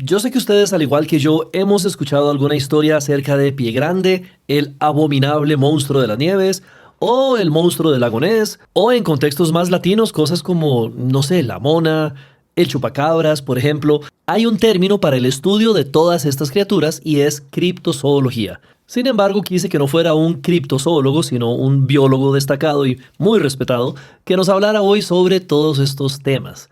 Yo sé que ustedes, al igual que yo, hemos escuchado alguna historia acerca de Pie Grande, el abominable monstruo de las nieves, o el monstruo del lago Ness, o en contextos más latinos, cosas como, no sé, la mona, el chupacabras, por ejemplo. Hay un término para el estudio de todas estas criaturas y es criptozoología. Sin embargo, quise que no fuera un criptozoólogo, sino un biólogo destacado y muy respetado, que nos hablara hoy sobre todos estos temas.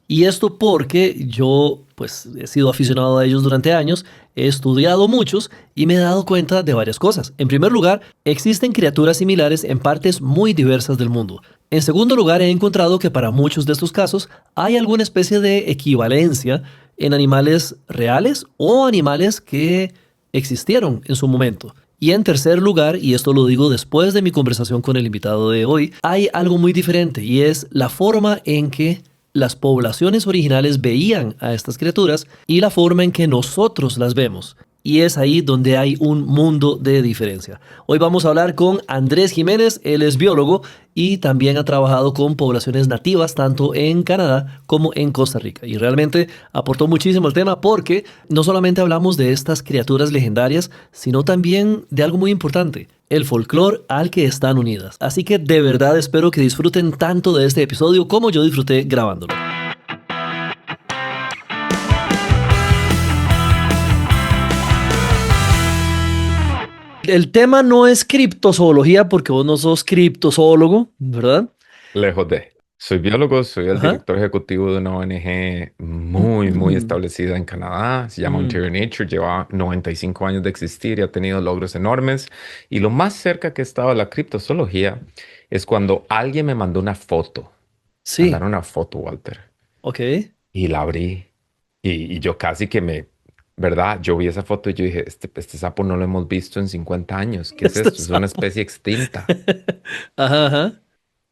Y esto porque yo, pues, he sido aficionado a ellos durante años, he estudiado muchos y me he dado cuenta de varias cosas. En primer lugar, existen criaturas similares en partes muy diversas del mundo. En segundo lugar, he encontrado que para muchos de estos casos hay alguna especie de equivalencia en animales reales o animales que existieron en su momento. Y en tercer lugar, y esto lo digo después de mi conversación con el invitado de hoy, hay algo muy diferente y es la forma en que las poblaciones originales veían a estas criaturas y la forma en que nosotros las vemos. Y es ahí donde hay un mundo de diferencia. Hoy vamos a hablar con Andrés Jiménez, él es biólogo y también ha trabajado con poblaciones nativas tanto en Canadá como en Costa Rica. Y realmente aportó muchísimo al tema porque no solamente hablamos de estas criaturas legendarias, sino también de algo muy importante, el folclore al que están unidas. Así que de verdad espero que disfruten tanto de este episodio como yo disfruté grabándolo. El tema no es criptozoología porque vos no sos criptozoólogo, ¿verdad? Lejos de. Soy biólogo, soy el Ajá. director ejecutivo de una ONG muy establecida en Canadá. Se llama Ontario Nature, lleva 95 años de existir y ha tenido logros enormes. Y lo más cerca que he estado de la criptozoología es cuando alguien me mandó una foto. Sí, Mandaron una foto, Walter, ok. y la abrí. Y yo casi que ¿verdad? Yo vi esa foto y yo dije, este sapo no lo hemos visto en 50 años. ¿Qué es Este esto? Es una sapo. especie extinta. Ajá, ajá.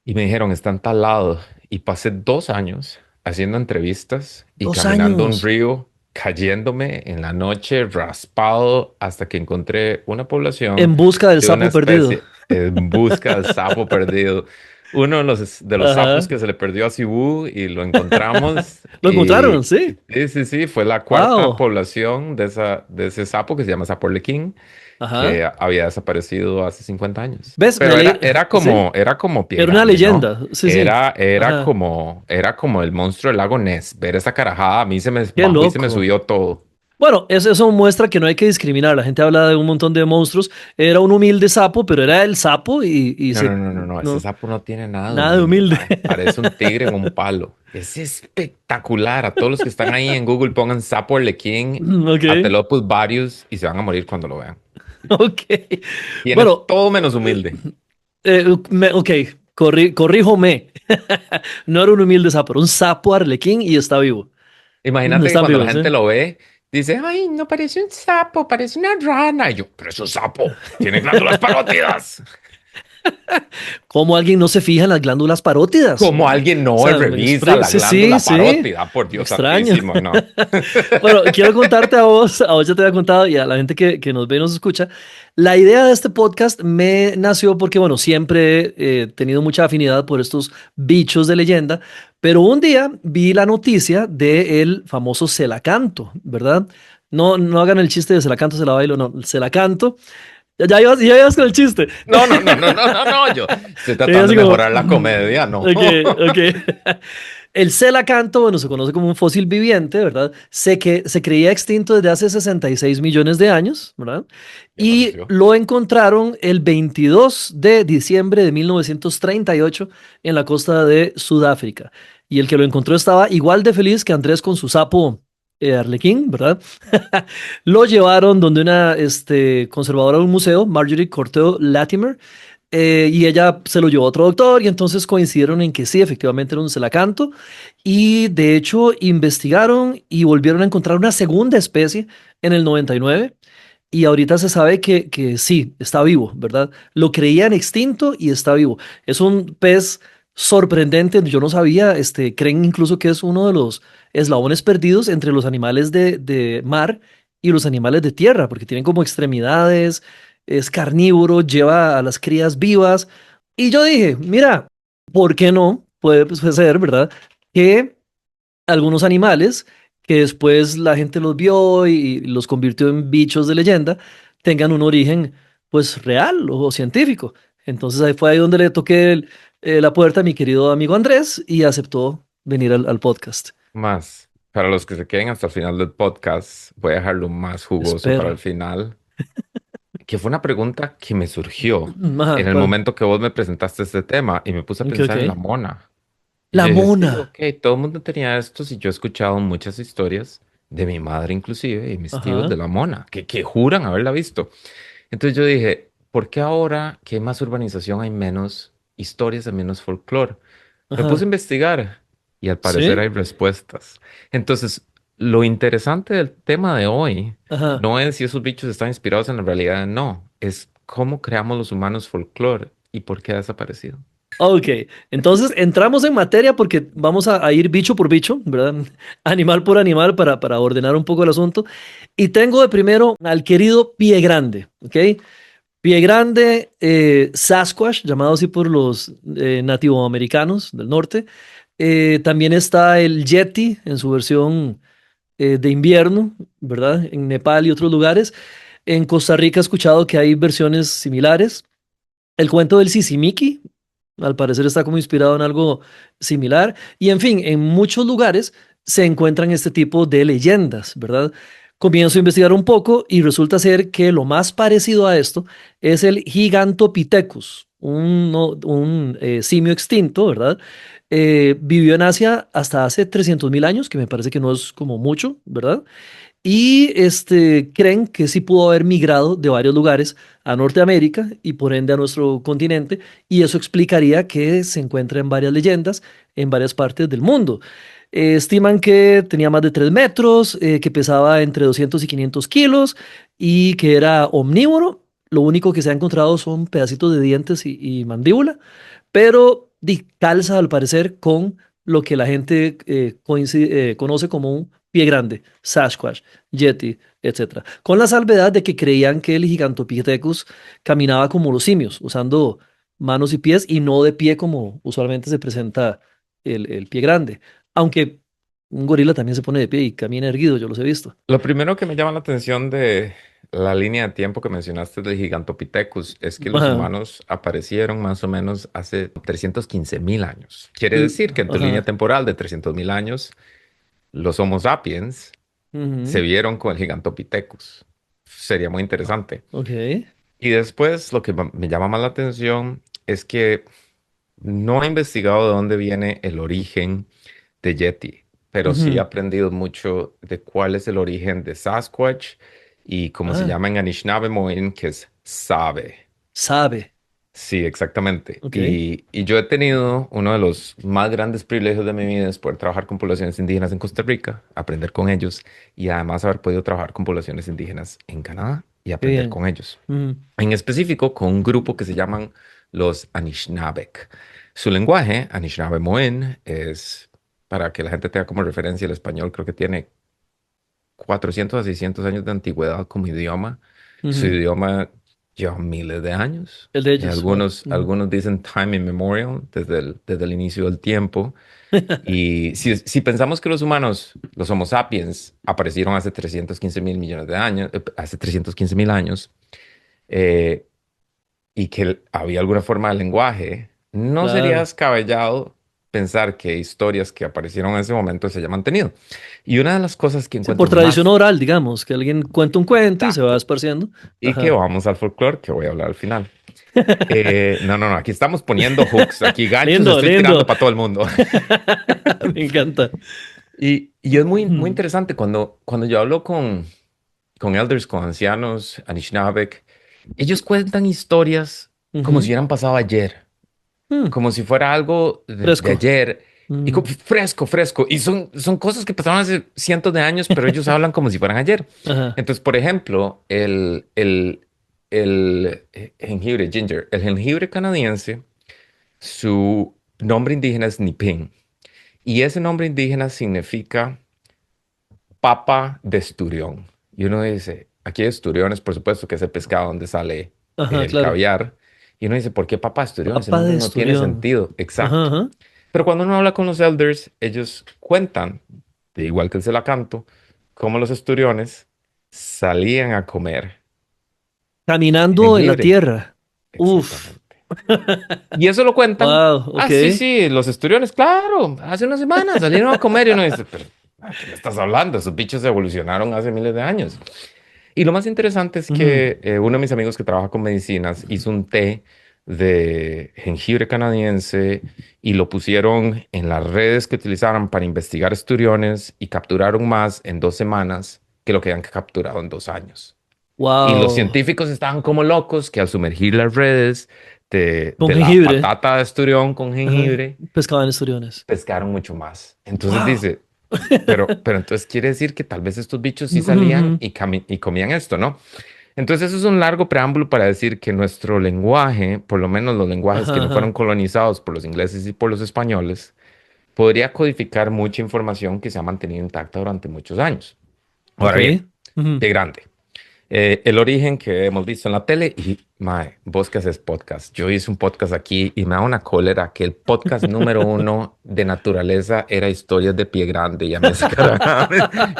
Y me dijeron, está en tal lado. Y pasé 2 años haciendo entrevistas y Dos caminando un años. río, cayéndome en la noche, raspado, hasta que encontré una población En busca del de una sapo perdido. especie en busca del sapo perdido. Uno de los sapos Ajá. que se le perdió a Cibú y lo encontramos. ¿Lo encontraron? Sí. Sí, fue la cuarta Wow. población de ese sapo que se llama sapo arlequín Ajá. que había desaparecido hace 50 años. ¿Ves? Pero Sí. era como Pie Era una Grande, ¿no? leyenda. Sí, sí. Ajá. Era como el monstruo del lago Ness. Ver esa carajada a mí se me Qué bajó y se me loco. subió todo. Bueno, eso muestra que no hay que discriminar. La gente habla de un montón de monstruos. Era un humilde sapo, pero era el sapo y No, se... no, no, no, no. Ese No, sapo no tiene nada de nada de humilde, humilde. mae. Parece un tigre en un palo. Es espectacular. A todos los que están ahí en Google pongan sapo Arlequín, Ok, Atelopus varios y se van a morir cuando lo vean. ok. Tiene Bueno, todo menos humilde. ok, corríjome. No era un humilde sapo, era un sapo arlequín y está vivo. Imagínate que Están cuando la vivos, ¿eh? gente lo ve, dice, ay, no parece un sapo, parece una rana. Y yo, pero es un sapo, tiene glándulas parótidas. ¿Cómo alguien no se fija en las glándulas parótidas? Como O alguien no sea, revisa la sí, sí, glándula sí. parótida, por Dios Extraño. santísimo, no. Bueno, quiero contarte a vos ya te había contado y a la gente que nos ve y nos escucha. La idea de este podcast me nació porque, bueno, siempre he tenido mucha afinidad por estos bichos de leyenda, pero un día vi la noticia del famoso Celacanto, ¿verdad? No, no hagan el chiste de Celacanto, se la bailo, no, el Celacanto. Ya ibas con el chiste. No, no, no, no, no, no, no, yo estoy Y tratando así de como, mejorar la comedia, no. ok, ok. El celacanto, bueno, se conoce como un fósil viviente, ¿verdad? Se creía extinto desde hace 66 millones de años, ¿verdad? Ya Y apareció. lo encontraron el 22 de diciembre de 1938 en la costa de Sudáfrica. Y el que lo encontró estaba igual de feliz que Andrés con su sapo Arlequín, ¿verdad? Lo llevaron donde una conservadora de un museo, Marjorie Corteo Latimer, y ella se lo llevó a otro doctor y entonces coincidieron en que sí, efectivamente era un celacanto y de hecho investigaron y volvieron a encontrar una segunda especie en el 99 y ahorita se sabe que sí, está vivo, ¿verdad? Lo creían extinto y está vivo. Es un pez sorprendente, yo no sabía, creen incluso que es uno de los eslabones perdidos entre los animales de mar y los animales de tierra, porque tienen como extremidades, es carnívoro, lleva a las crías vivas. Y yo dije, mira, ¿por qué no? Puede pues, ser, ¿verdad? Que algunos animales que después la gente los vio y los convirtió en bichos de leyenda, tengan un origen pues real o científico. Entonces ahí fue ahí donde le toqué la puerta a mi querido amigo Andrés y aceptó venir al podcast. Más, para los que se queden hasta el final del podcast, voy a dejarlo más jugoso para el Espero. final, que fue una pregunta que me surgió Ajá, en el ¿cuál? momento que vos me presentaste este tema y me puse a Ok, pensar en la ok. mona. Y La yo dije, sí, mona. ok, todo el mundo tenía estos y yo he escuchado muchas historias de mi madre inclusive y mis tíos de Ajá, la mona, que juran haberla visto. Entonces yo dije, ¿por qué ahora que hay más urbanización hay menos historias, hay menos folclore? Me puse a ajá. investigar y al parecer ¿Sí? hay respuestas. Entonces, lo interesante del tema de hoy Ajá. no es si esos bichos están inspirados en la realidad, no, es cómo creamos los humanos folclore y por qué ha desaparecido. Ok, entonces entramos en materia porque vamos a ir bicho por bicho, ¿verdad? Animal por animal para ordenar un poco el asunto. Y tengo de primero al querido Pie Grande, ¿ok? Pie Grande, Sasquatch, llamado así por los nativoamericanos del norte. También está el Yeti en su versión de invierno, ¿verdad? En Nepal y otros lugares. En Costa Rica he escuchado que hay versiones similares. El cuento del Sisimiki, al parecer está como inspirado en algo similar. Y en fin, en muchos lugares se encuentran este tipo de leyendas, ¿verdad? Comienzo a investigar un poco y resulta ser que lo más parecido a esto es el Gigantopithecus, un simio extinto, ¿verdad? Vivió en Asia hasta hace 300.000 años, que me parece que no es como mucho, ¿verdad? Y creen que sí pudo haber migrado de varios lugares a Norteamérica y por ende a nuestro continente, y eso explicaría que se encuentra en varias leyendas en varias partes del mundo. Estiman que tenía más de 3 metros, que pesaba entre 200 y 500 kilos y que era omnívoro. Lo único que se ha encontrado son pedacitos de dientes y mandíbula, pero calza al parecer con lo que la gente conoce como un pie grande, Sasquatch, Yeti, etcétera. Con la salvedad de que creían que el Gigantopithecus caminaba como los simios, usando manos y pies y no de pie como usualmente se presenta el pie grande. Aunque un gorila también se pone de pie y camina erguido, yo los he visto. Lo primero que me llama la atención de la línea de tiempo que mencionaste del Gigantopithecus es que los Ajá, humanos aparecieron más o menos hace 315.000 años. Quiere decir que en tu línea ajá, temporal de 300.000 años, los Homo sapiens se ujú, vieron con el Gigantopithecus. Sería muy interesante. ok, Y después lo que me llama más la atención es que no he investigado de dónde viene el origen de Yeti, pero sí he ujú, aprendido mucho de cuál es el origen de Sasquatch y cómo se ah, llama en Anishinaabemowin, que es sabe. sabe, Sí, exactamente. ok, Y yo he tenido uno de los más grandes privilegios de mi vida es poder trabajar con poblaciones indígenas en Costa Rica, aprender con ellos y además haber podido trabajar con poblaciones indígenas en Canadá y qué aprender bien. con ellos. Ujú, En específico con un grupo que se llaman los Anishinaabeg. Su lenguaje, Anishinaabemowin, es, para que la gente tenga como referencia el español, creo que tiene 400 a 600 años de antigüedad como idioma. Su ujú. idioma lleva miles de años. El de ellos. Ah, ujú. Algunos dicen time immemorial, desde el inicio del tiempo. Y si pensamos que los humanos, los Homo sapiens, aparecieron hace 315.000 millones de años, hace 315.000 años, eh, y que había alguna forma de lenguaje, no sería Claro. descabellado pensar que historias que aparecieron en ese momento se hayan mantenido. Y una de las cosas que Sí, por encuentro tradición más oral, digamos, que alguien cuenta un cuento y se va exacto, esparciendo. y que Ajá. vamos al folclore, que voy a hablar al final. No, aquí estamos poniendo hooks, aquí ganchos Lindo, estoy tirando lindo. para todo el mundo. Me encanta. Y es muy, muy Ujú, interesante cuando yo hablo con elders, con ancianos, Anishinaabeg, ellos cuentan historias como si ujú. hubieran pasado ayer. Mm, Como si fuera algo de fresco. ayer y Mm, fresco, fresco. Y son cosas que pasaron hace cientos de años, pero ellos hablan como si fueran ayer. ajá, Entonces, por ejemplo, el jengibre, ginger, el jengibre canadiense, su nombre indígena es Nipin. Y ese nombre indígena significa papa de esturión. Y uno dice, aquí hay esturiones, por supuesto, que es el pescado donde sale ajá, el claro. caviar. Y uno dice, ¿por qué papa de esturión? Ese Papa de nombre no tiene esturión. sentido. Ajá, Exacto. ajá. Pero cuando uno habla con los elders, ellos cuentan igual que el Celacanto, como los esturiones salían a comer Caminando en la jengibre. tierra. Uf. Exactamente. Y eso lo cuentan. Wow, Ah, ok. sí, sí, los esturiones, claro, hace una semana salieron a comer y uno dice, pero ¿a qué me estás hablando? Esos bichos evolucionaron hace miles de años. Y lo más interesante es Ujú. que uno de mis amigos que trabaja con medicinas hizo un té de jengibre canadiense y lo pusieron en las redes que utilizaron para investigar esturiones y capturaron más en 2 semanas que lo que habían capturado en 2 años. Y los Wow. científicos estaban como locos que al sumergir las redes Con de la jengibre. patata de esturión con Ajá. jengibre, Pescaban esturiones. pescaron mucho más. Entonces Wow. dice, pero entonces quiere decir que tal vez estos bichos sí salían Ujú. y comían esto, ¿no? Entonces eso es un largo preámbulo para decir que nuestro lenguaje, por lo menos los lenguajes que Ajá, no fueron ajá. colonizados por los ingleses y por los españoles, podría codificar mucha información que se ha mantenido intacta durante muchos años. Ok. Ahora bien, Ujú. pie grande. El origen que hemos visto en la tele y, mae, vos que haces podcast. Yo hice un podcast aquí y me da una cólera que el podcast número uno de naturaleza era historias de pie grande y a mí esa cara.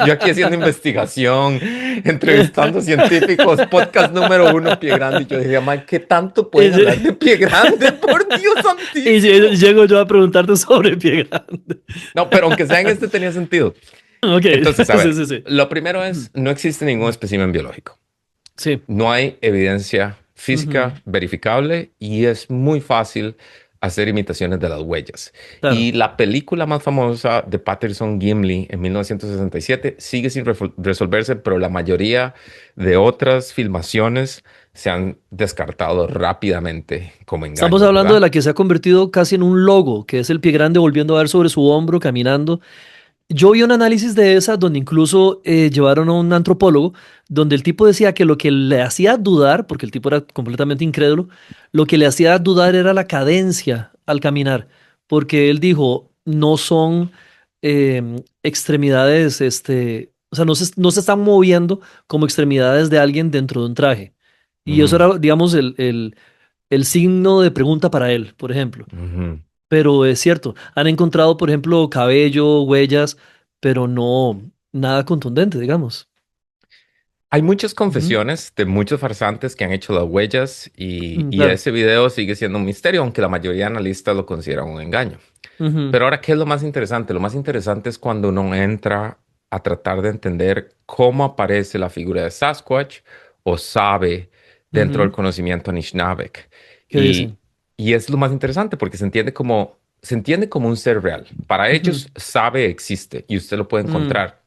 Yo aquí haciendo investigación, entrevistando científicos, podcast número uno, pie grande. Y yo dije, mae, ¿qué tanto Y, pueden hablar de pie grande? Por Dios santísimo. llego yo a preguntarte sobre pie grande. No, pero aunque sea en este tenía sentido. Ok, Entonces, a sí, ver, sí, sí. lo primero Ujú. es, no existe ningún espécimen biológico. Sí. No hay evidencia Ujú. física verificable y es muy fácil hacer imitaciones de las huellas. Claro. Y la película más famosa de Patterson Gimli en 1967 sigue sin resolverse, pero la mayoría de otras filmaciones se han descartado rápidamente como Estamos engaños, hablando de ¿verdad? la que se ha convertido casi en un logo, que es el pie grande volviendo a ver sobre su hombro, caminando. Yo vi un análisis de esa donde incluso llevaron a un antropólogo, donde el tipo decía que lo que le hacía dudar, porque el tipo era completamente incrédulo, lo que le hacía dudar era la cadencia al caminar, porque él dijo, no son extremidades, o sea, no se están moviendo como extremidades de alguien dentro de un traje. Y eso Mm, era, digamos, el signo de pregunta para él, por ejemplo. ujú. Pero es cierto, han encontrado, por ejemplo, cabello, huellas, pero no nada contundente, digamos. Hay muchas Ujú. confesiones de muchos farsantes que han hecho las huellas y Claro. ese video sigue siendo un misterio, aunque la mayoría de analistas lo consideran un engaño. Ujú, Pero ahora, ¿qué es lo más interesante? Lo más interesante es cuando uno entra a tratar de entender cómo aparece la figura de Sasquatch o sabe dentro del ujú. conocimiento Anishinaabe. ¿Qué Y, dicen? y es lo más interesante porque se entiende como un ser real. Para Ujú. ellos, sabe existe y usted lo puede Mm. encontrar,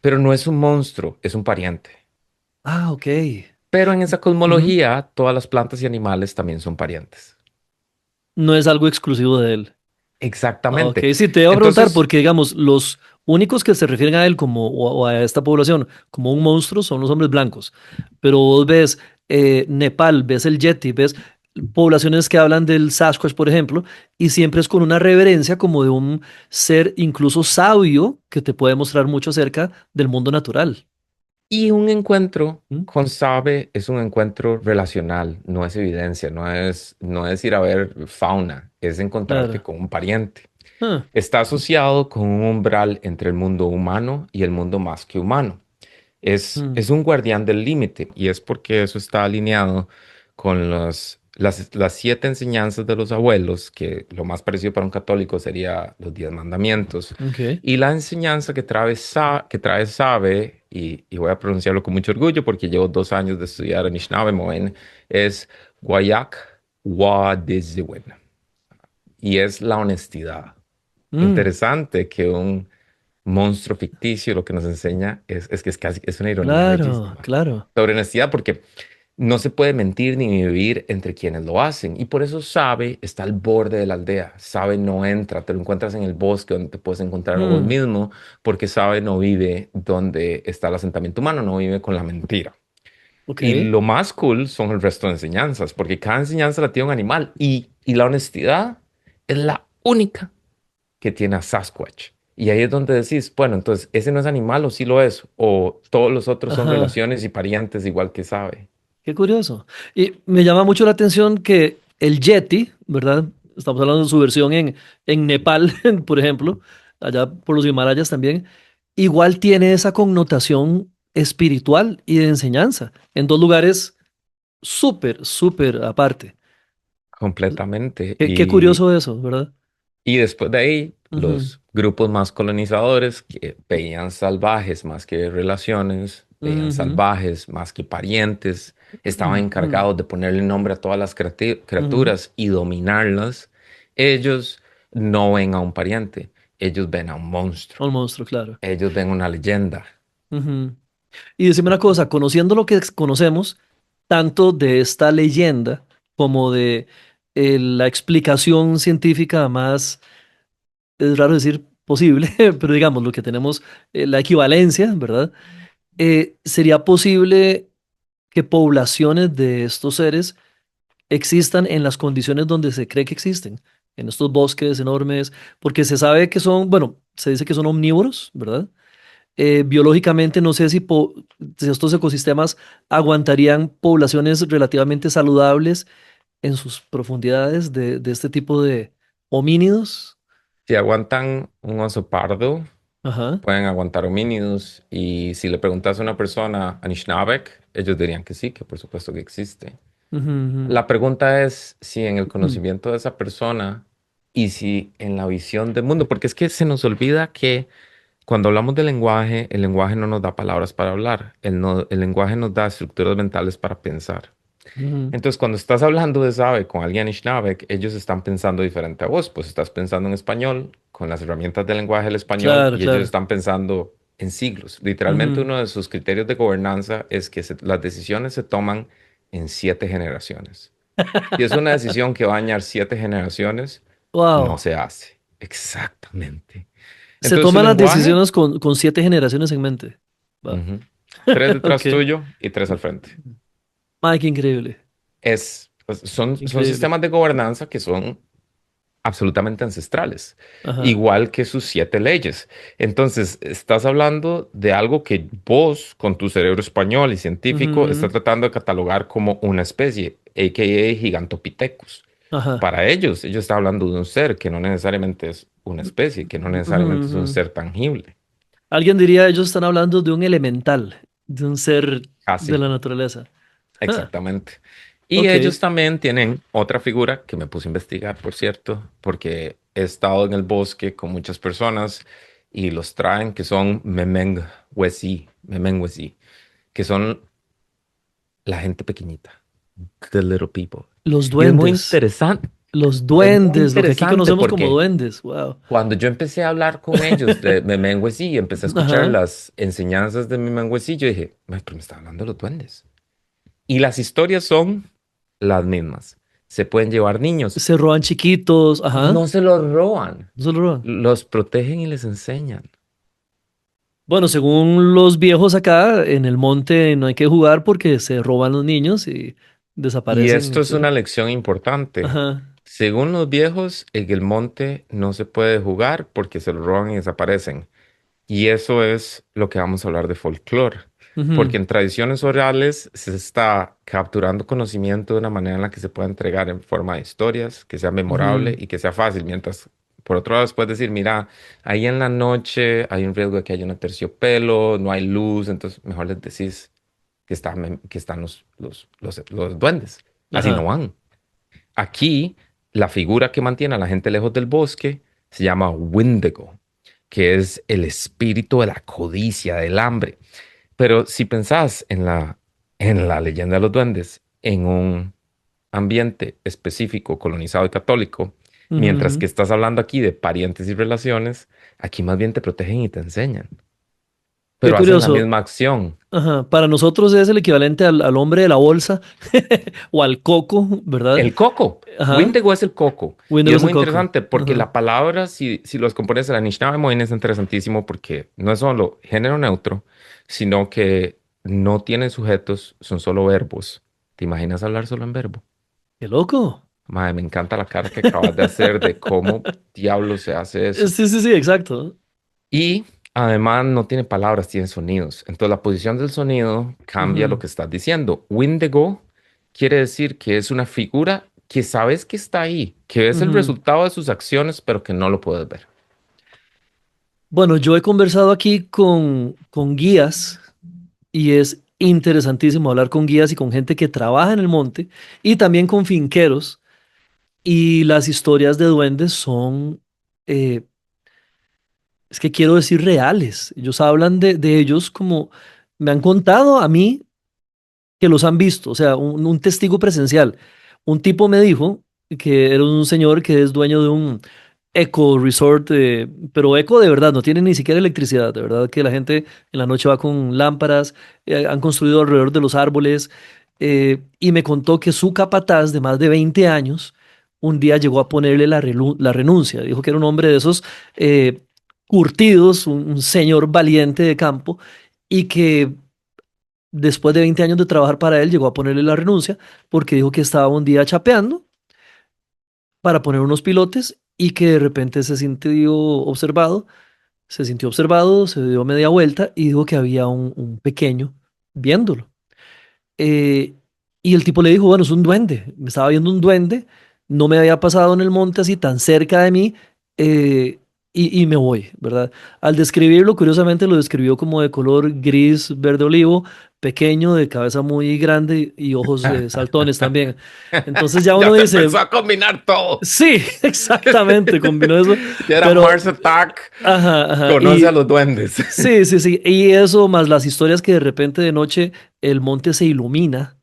pero no es un monstruo, es un pariente. Ah, ok. Pero en esa Ujú. cosmología, todas las plantas y animales también son parientes. No es algo exclusivo de él. Ok, Exactamente. sí, te iba a preguntar Entonces, porque, digamos, los únicos que se refieren a él como, o a esta población como un monstruo son los hombres blancos. Pero vos ves Nepal, ves el Yeti, ves poblaciones que hablan del Sasquatch, por ejemplo, y siempre es con una reverencia como de un ser incluso sabio que te puede mostrar mucho acerca del mundo natural. y un encuentro ¿Mm? con Sabe es un encuentro relacional, no es evidencia, no es ir a ver fauna, es encontrarte Claro. con un pariente. Ah, Está asociado con un umbral entre el mundo humano y el mundo más que humano. mm, Es un guardián del límite y es porque eso está alineado con las 7 enseñanzas de los abuelos, que lo más parecido para un católico sería los 10 mandamientos. ok. Y la enseñanza que trae Sabe, y voy a pronunciarlo con mucho orgullo porque llevo 2 años de estudiar Anishinaabe Moen, es Guayak Wadizewin, y es la honestidad. Mm, Interesante que un monstruo ficticio lo que nos enseña es que es casi es una ironía claro, bellísima claro. sobre honestidad porque no se puede mentir ni vivir entre quienes lo hacen y por eso Sabe está al borde de la aldea. Sabe no entra, te lo encuentras en el bosque donde te puedes encontrar a vos Mm, mismo porque Sabe no vive donde está el asentamiento humano, no vive con la mentira. Y ok. lo más cool son el resto de enseñanzas porque cada enseñanza la tiene un animal y la honestidad es la única que tiene a Sasquatch. Y ahí es donde decís, bueno, entonces, ¿ese no es animal o sí lo es? O todos los otros son Ajá. relaciones y parientes igual que sabe. Qué curioso. Y me llama mucho la atención que el Yeti, ¿verdad? Estamos hablando de su versión en Nepal, por ejemplo, allá por los Himalayas también. igual tiene esa connotación espiritual y de enseñanza, en dos lugares súper, súper aparte. completamente. Qué curioso eso, ¿verdad? Y después de ahí, Ujú, los grupos más colonizadores que veían salvajes más que relaciones, veían ujú, salvajes más que parientes, estaban ujú, encargados de ponerle nombre a todas las ujú. criaturas y dominarlas. Ellos no ven a un pariente, ellos ven a un monstruo, Un monstruo, claro. ellos ven una leyenda. Ujú. Y decime una cosa, conociendo lo que conocemos, tanto de esta leyenda como de la explicación científica más, es raro decir posible, pero digamos lo que tenemos, la equivalencia, ¿verdad? ¿Sería posible que poblaciones de estos seres existan en las condiciones donde se cree que existen? En estos bosques enormes, porque se sabe que son, bueno, se dice que son omnívoros, ¿verdad? Biológicamente no sé si estos ecosistemas aguantarían poblaciones relativamente saludables en sus profundidades de este tipo de homínidos. Si aguantan un oso pardo, Ajá. pueden aguantar homínidos, y si le preguntas a una persona Anishinabek, ellos dirían que sí, que por supuesto que existe. Ujú, ujú, La pregunta es si en el ujú, conocimiento de esa persona y si en la visión del mundo, porque es que se nos olvida que cuando hablamos de lenguaje, el lenguaje no nos da palabras para hablar, el lenguaje nos da estructuras mentales para pensar. ujú. Entonces, cuando estás hablando de sabe con alguien Anishinaabe, ellos están pensando diferente a vos, pues estás pensando en español con las herramientas del lenguaje del español, Claro, y ellos claro. están pensando en siglos. Literalmente, Ujú. uno de sus criterios de gobernanza es que las decisiones se toman en 7 generaciones. Si es una decisión que va a dañar 7 generaciones, no Wow. se hace. Exactamente. Se Entonces, su toman las lenguaje, decisiones con 7 generaciones en mente. Wow. ujú, 3 detrás Ok. tuyo y 3 al frente. Ay, qué increíble. Son Increíble. sistemas de gobernanza que son absolutamente ancestrales, Ajá. igual que sus 7 leyes. Entonces, estás hablando de algo que vos, con tu cerebro español y científico, Ujú. estás tratando de catalogar como una especie, a.k.a. Gigantopithecus. Ajá. Para ellos están hablando de un ser que no necesariamente es una especie, que no Ujú, necesariamente es un ujú. ser tangible. Alguien diría, ellos están hablando de un elemental, de un ser de Casi, la naturaleza. Ah, exactamente. Y ok. ellos también tienen otra figura que me puse a investigar, por cierto, porque he estado en el bosque con muchas personas y los traen, que son Memengwesi, que son la gente pequeñita, the little people. Los Y duendes. Los es muy duendes, lo que aquí interesante conocemos como porque duendes. Wow. cuando yo empecé a hablar con ellos de Memengwesi y empecé a escuchar Ajá. las enseñanzas de Memengwesi, yo dije, "Ay, pero me está hablando de los duendes". Y las historias son las mismas. Se pueden llevar niños. Se roban chiquitos. Ajá. No se los roban. No se lo roban. Los protegen y les enseñan. Bueno, según los viejos acá, en el monte no hay que jugar porque se roban los niños y Y desaparecen. esto es una Entonces, lección importante. ajá. Según los viejos, en el monte no se puede jugar porque se lo roban y desaparecen. Y eso es lo que vamos a hablar de folclore. Ujú, Porque en tradiciones orales se está capturando conocimiento de una manera en la que se pueda entregar en forma de historias, que sea memorable ujú, y que sea fácil. Mientras, por otro lado, puedes decir, mira, ahí en la noche hay un riesgo de que haya un terciopelo, no hay luz, entonces mejor les decís que están los duendes. Así no ajá. van. Aquí, la figura que mantiene a la gente lejos del bosque se llama Wendigo, que es el espíritu de la codicia, del hambre. Pero si pensás en la leyenda de los duendes, en un ambiente específico, colonizado y católico, mientras que Ujú. estás hablando aquí de parientes y relaciones, aquí más bien te protegen y te enseñan, Qué pero hacen la curioso. misma acción. Ajá. Para nosotros es el equivalente al hombre de la bolsa o al coco, ¿verdad? El coco. Ajá. Wendigo es el coco. Y Wendigo es es el muy coco. interesante porque Ajá. la palabra, si los compones el Anishinaabe Moine, es interesantísimo porque no es solo género neutro, sino que no tiene sujetos, son solo verbos. ¿Te imaginas hablar solo en verbo? Qué loco. Madre, me encanta la cara que acabas de hacer de cómo diablo se hace eso. Sí, sí, sí, exacto. Y además no tiene palabras, tiene sonidos. Entonces la posición del sonido cambia lo Ujú. que estás diciendo. Wendigo quiere decir que es una figura que sabes que está ahí, que es el Ujú. resultado de sus acciones, pero que no lo puedes ver. Bueno, yo he conversado aquí con guías y es interesantísimo hablar con guías y con gente que trabaja en el monte y también con finqueros. Y las historias de duendes son, eh, es que quiero decir reales. Ellos hablan de ellos como me han contado a mí que los han visto, o sea, un testigo presencial. Un tipo me dijo que era un señor que es dueño de un eco resort, pero eco de verdad, no tiene ni siquiera electricidad, de verdad que la gente en la noche va con lámparas, han construido alrededor de los árboles, y me contó que su capataz de más de 20 años un día llegó a ponerle la renuncia. Dijo que era un hombre de esos eh, curtidos, un señor valiente de campo, y que después de 20 años de trabajar para él, llegó a ponerle la renuncia porque dijo que estaba un día chapeando para poner unos pilotes y que de repente se sintió observado, se dio media vuelta y dijo que había un pequeño viéndolo. Eh, y el tipo le dijo, bueno, es un duende, me estaba viendo un duende, no me había pasado en el monte así tan cerca de mí, eh, y me voy, ¿verdad? Al describirlo, curiosamente lo describió como de color gris, verde olivo, pequeño, de cabeza muy grande y ojos saltones también. Entonces ya Ya uno se dice, empezó a combinar todo. sí, exactamente, combinó eso, Ya era pero, Mars Attack. ajá, ajá, Conoce a y los duendes. sí, sí, sí, y eso más las historias que de repente de noche el monte se ilumina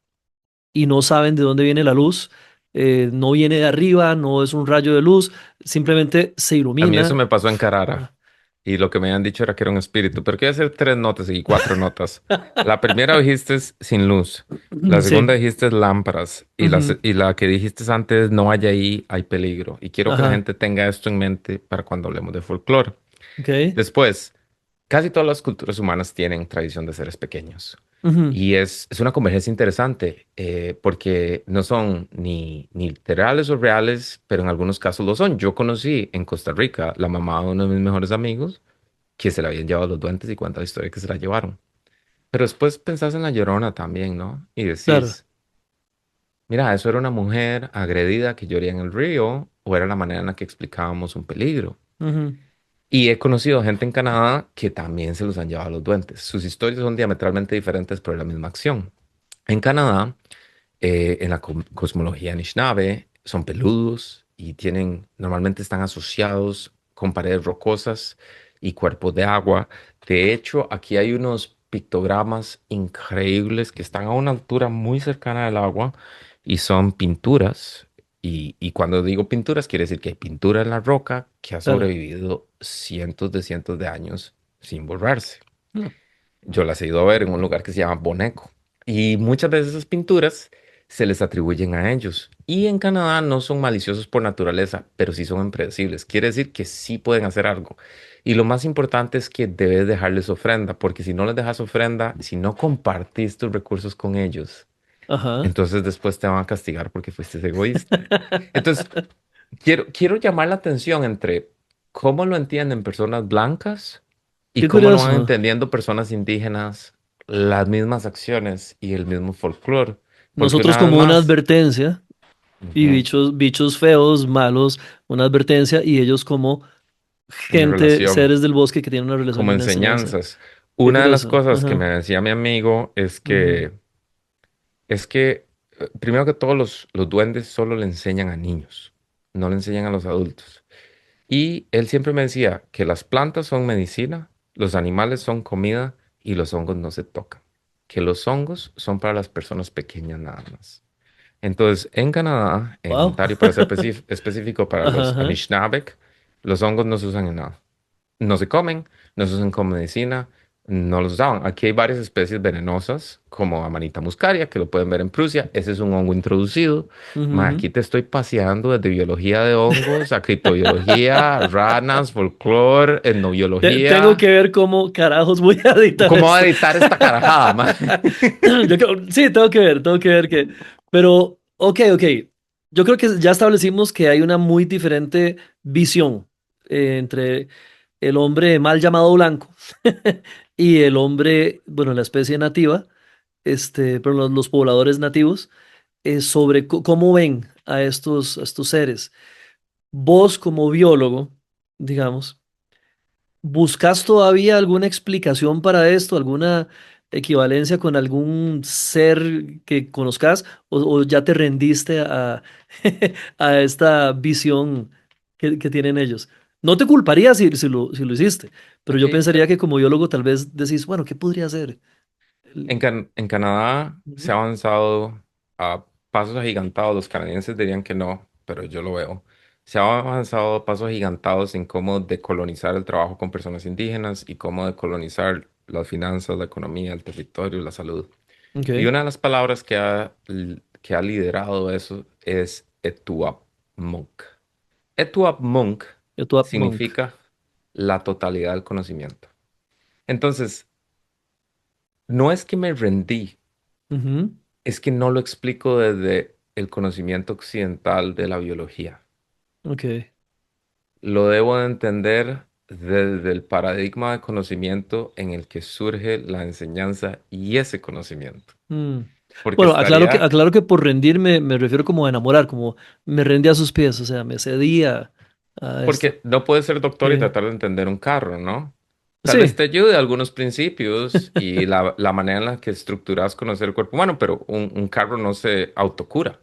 y no saben de dónde viene la luz. No viene de arriba, no es un rayo de luz, simplemente se A mí eso ilumina. me pasó en Carara. Ah, Y lo que me habían dicho era que era un espíritu. Pero quiero hacer tres notas y cuatro notas. La primera dijiste es sin luz. La segunda sí. dijiste es lámparas. Ujú. Y la que dijiste antes, no vaya ahí, hay peligro. Y quiero que la Ajá. gente tenga esto en mente para cuando hablemos de folclore. Ok. Después, casi todas las culturas humanas tienen tradición de seres pequeños. Ujú. Y es una convergencia interesante porque no son ni literales o reales, pero en algunos casos lo son. Yo conocí en Costa Rica la mamá de uno de mis mejores amigos que se la habían llevado los duendes y cuenta la historia que se la llevaron. Pero después pensás en la Llorona también, ¿no? Y Claro. decís, mira, eso era una mujer agredida que lloría en el río o era la manera en la que explicábamos un peligro. Ujú. Y he conocido gente en Canadá que también se los han llevado los duendes. Sus historias son diametralmente diferentes, pero la misma acción. En Canadá, en la cosmología Anishinaabe, son peludos y normalmente están asociados con paredes rocosas y cuerpos de agua. De hecho, aquí hay unos pictogramas increíbles que están a una altura muy cercana del agua y son pinturas. Y cuando digo pinturas, quiere decir que hay pintura en la roca que ha Claro. sobrevivido cientos de años sin borrarse. Mm. Yo las he ido a ver en un lugar que se llama Boneco. Y muchas de esas pinturas se les atribuyen a ellos. Y en Canadá no son maliciosos por naturaleza, pero sí son impredecibles. Quiere decir que sí pueden hacer algo. Y lo más importante es que debes dejarles ofrenda, porque si no les dejas ofrenda, si no compartís tus recursos con ellos, Ajá. entonces después te van a castigar porque fuiste egoísta. Entonces, quiero llamar la atención entre cómo lo entienden personas blancas y Qué cómo lo van curioso. entendiendo personas indígenas, las mismas acciones y el mismo folclore. Porque Nosotros una vez como una más, advertencia y ujú, bichos feos, malos, una advertencia y ellos como una gente, relación, seres del bosque que tienen una relación y como una enseñanza. enseñanzas. Qué Una de las curioso. cosas que me Ajá. decía mi amigo Ujú. es que primero que todo, los duendes solo le enseñan a niños, no le enseñan a los adultos. Y él siempre me decía que las plantas son medicina, los animales son comida y los hongos no se tocan. Que los hongos son para las personas pequeñas nada más. Entonces, en Canadá, en Wow. Ontario, para ser específico para Ajá, los ajá. Anishinaabeg, los hongos no se usan en nada. No se comen, no se usan como medicina, no los usaban. Aquí hay varias especies venenosas, como Amanita muscaria, que lo pueden ver en Prusia. Ese es un hongo introducido. Ma, Ujú. aquí te estoy paseando desde biología de hongos a criptobiología, ranas, folclore, Tengo etnobiología. que ver cómo carajos voy a editar ¿Cómo va a esto. editar esta carajada, ma? Sí, tengo que ver que. Pero, ok, ok. Yo creo que ya establecimos que hay una muy diferente visión entre el hombre mal llamado blanco y el hombre, bueno, la especie nativa, pero los pobladores nativos, sobre cómo ven a estos seres. Vos como biólogo, digamos. ¿Buscas todavía alguna explicación para esto, alguna equivalencia con algún ser que conozcas o ya te rendiste a, a esta visión que tienen ellos? No te culparía si lo hiciste, pero Ok, yo pensaría que como biólogo tal vez decís, bueno, ¿qué podría ser? El- En Canadá se Ujú. ha avanzado a pasos agigantados. Los canadienses dirían que no, pero yo lo veo. Se ha avanzado a pasos agigantados en cómo decolonizar el trabajo con personas indígenas y cómo decolonizar las finanzas, la economía, el territorio, la salud. Y Ok, una de las palabras que ha liderado eso es Etuapmunk. Etuapmunk Etuap Monk. significa la totalidad del conocimiento. Entonces, no es que me rendí, Ujú. es que no lo explico desde el conocimiento occidental de la biología. Ok. Lo debo de entender desde el paradigma de conocimiento en el que surge la enseñanza y ese conocimiento. Mm. Porque Bueno, estaría, aclaro que por rendirme me refiero como a enamorar, como me rendí a sus pies, o sea, me cedí a esto. porque no puedes ser doctor y Sí. tratar de entender un carro, ¿no? Tal vez Sí. te ayude algunos principios y la manera en la que estructuras conocer el cuerpo humano, pero un carro no se autocura.